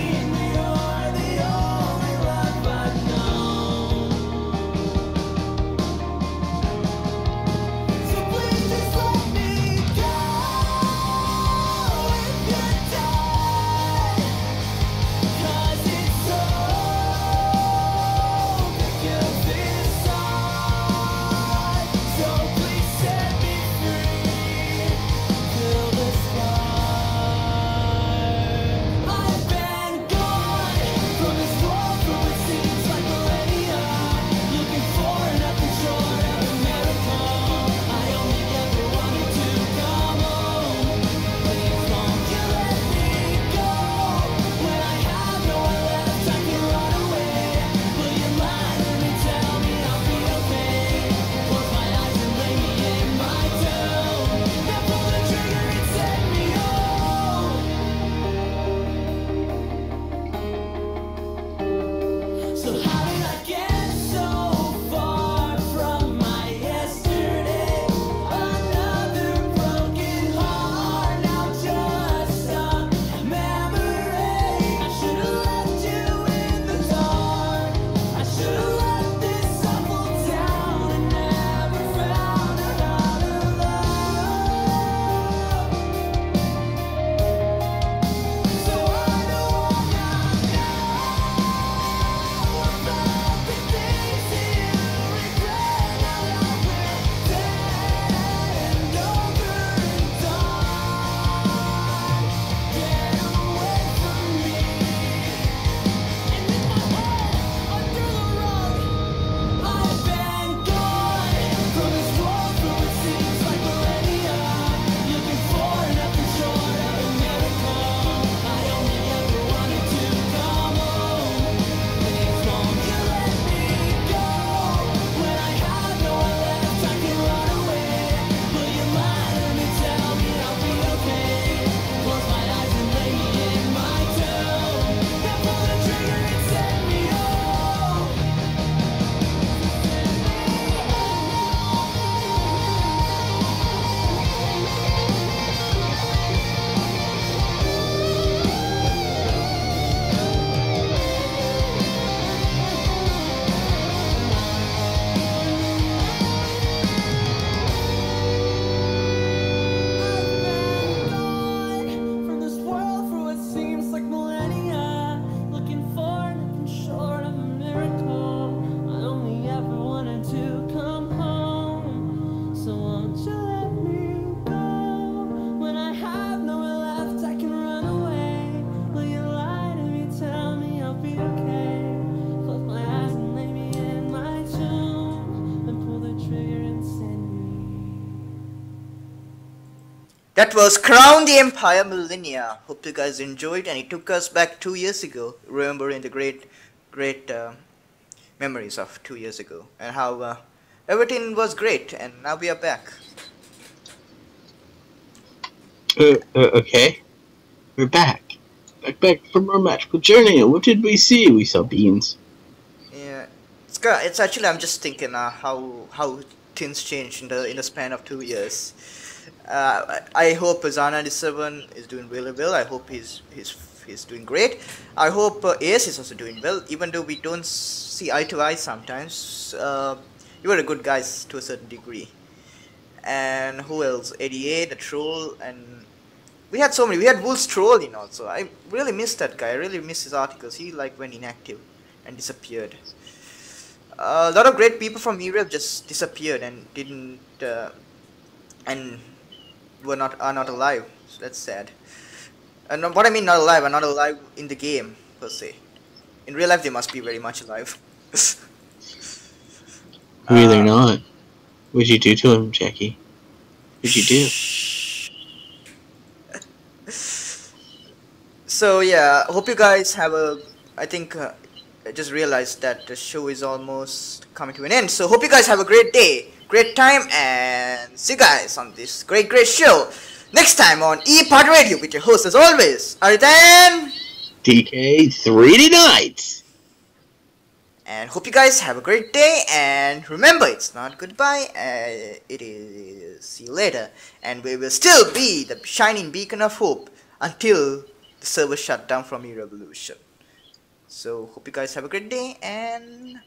That was Crown the Empire Millennia. Hope you guys enjoyed, and it took us back 2 years ago, remembering the great memories of 2 years ago, and how everything was great, and now we are back. Okay. We're back. Back from our magical journey. And what did we see? We saw beans. Yeah, it's actually, I'm just thinking how things changed in the span of 2 years. I hope Zana97 is doing really well. I hope he's doing great. I hope Ace is also doing well, even though we don't see eye to eye sometimes. You were a good guys to a certain degree. And who else? 88, the troll, and we had so many. We had Wolf's trolling also. I really missed that guy. I really missed his articles. He like went inactive and disappeared. A lot of great people from Europe just disappeared and didn't and are not alive. So that's sad. And what I mean not alive, are not alive in the game per se. In real life, they must be very much alive. Really not. What'd you do to him, Jackie? What'd you do? So yeah, hope you guys have a. I think I just realized that the show is almost coming to an end. So hope you guys have a great day, great time, and see you guys on this great show next time on E-Pod Radio with your host as always, Aridan DK 3D Nights. And hope you guys have a great day, and remember, it's not goodbye, it is see you later, and we will still be the shining beacon of hope until the server shut down from E-Revolution. So hope you guys have a great day, and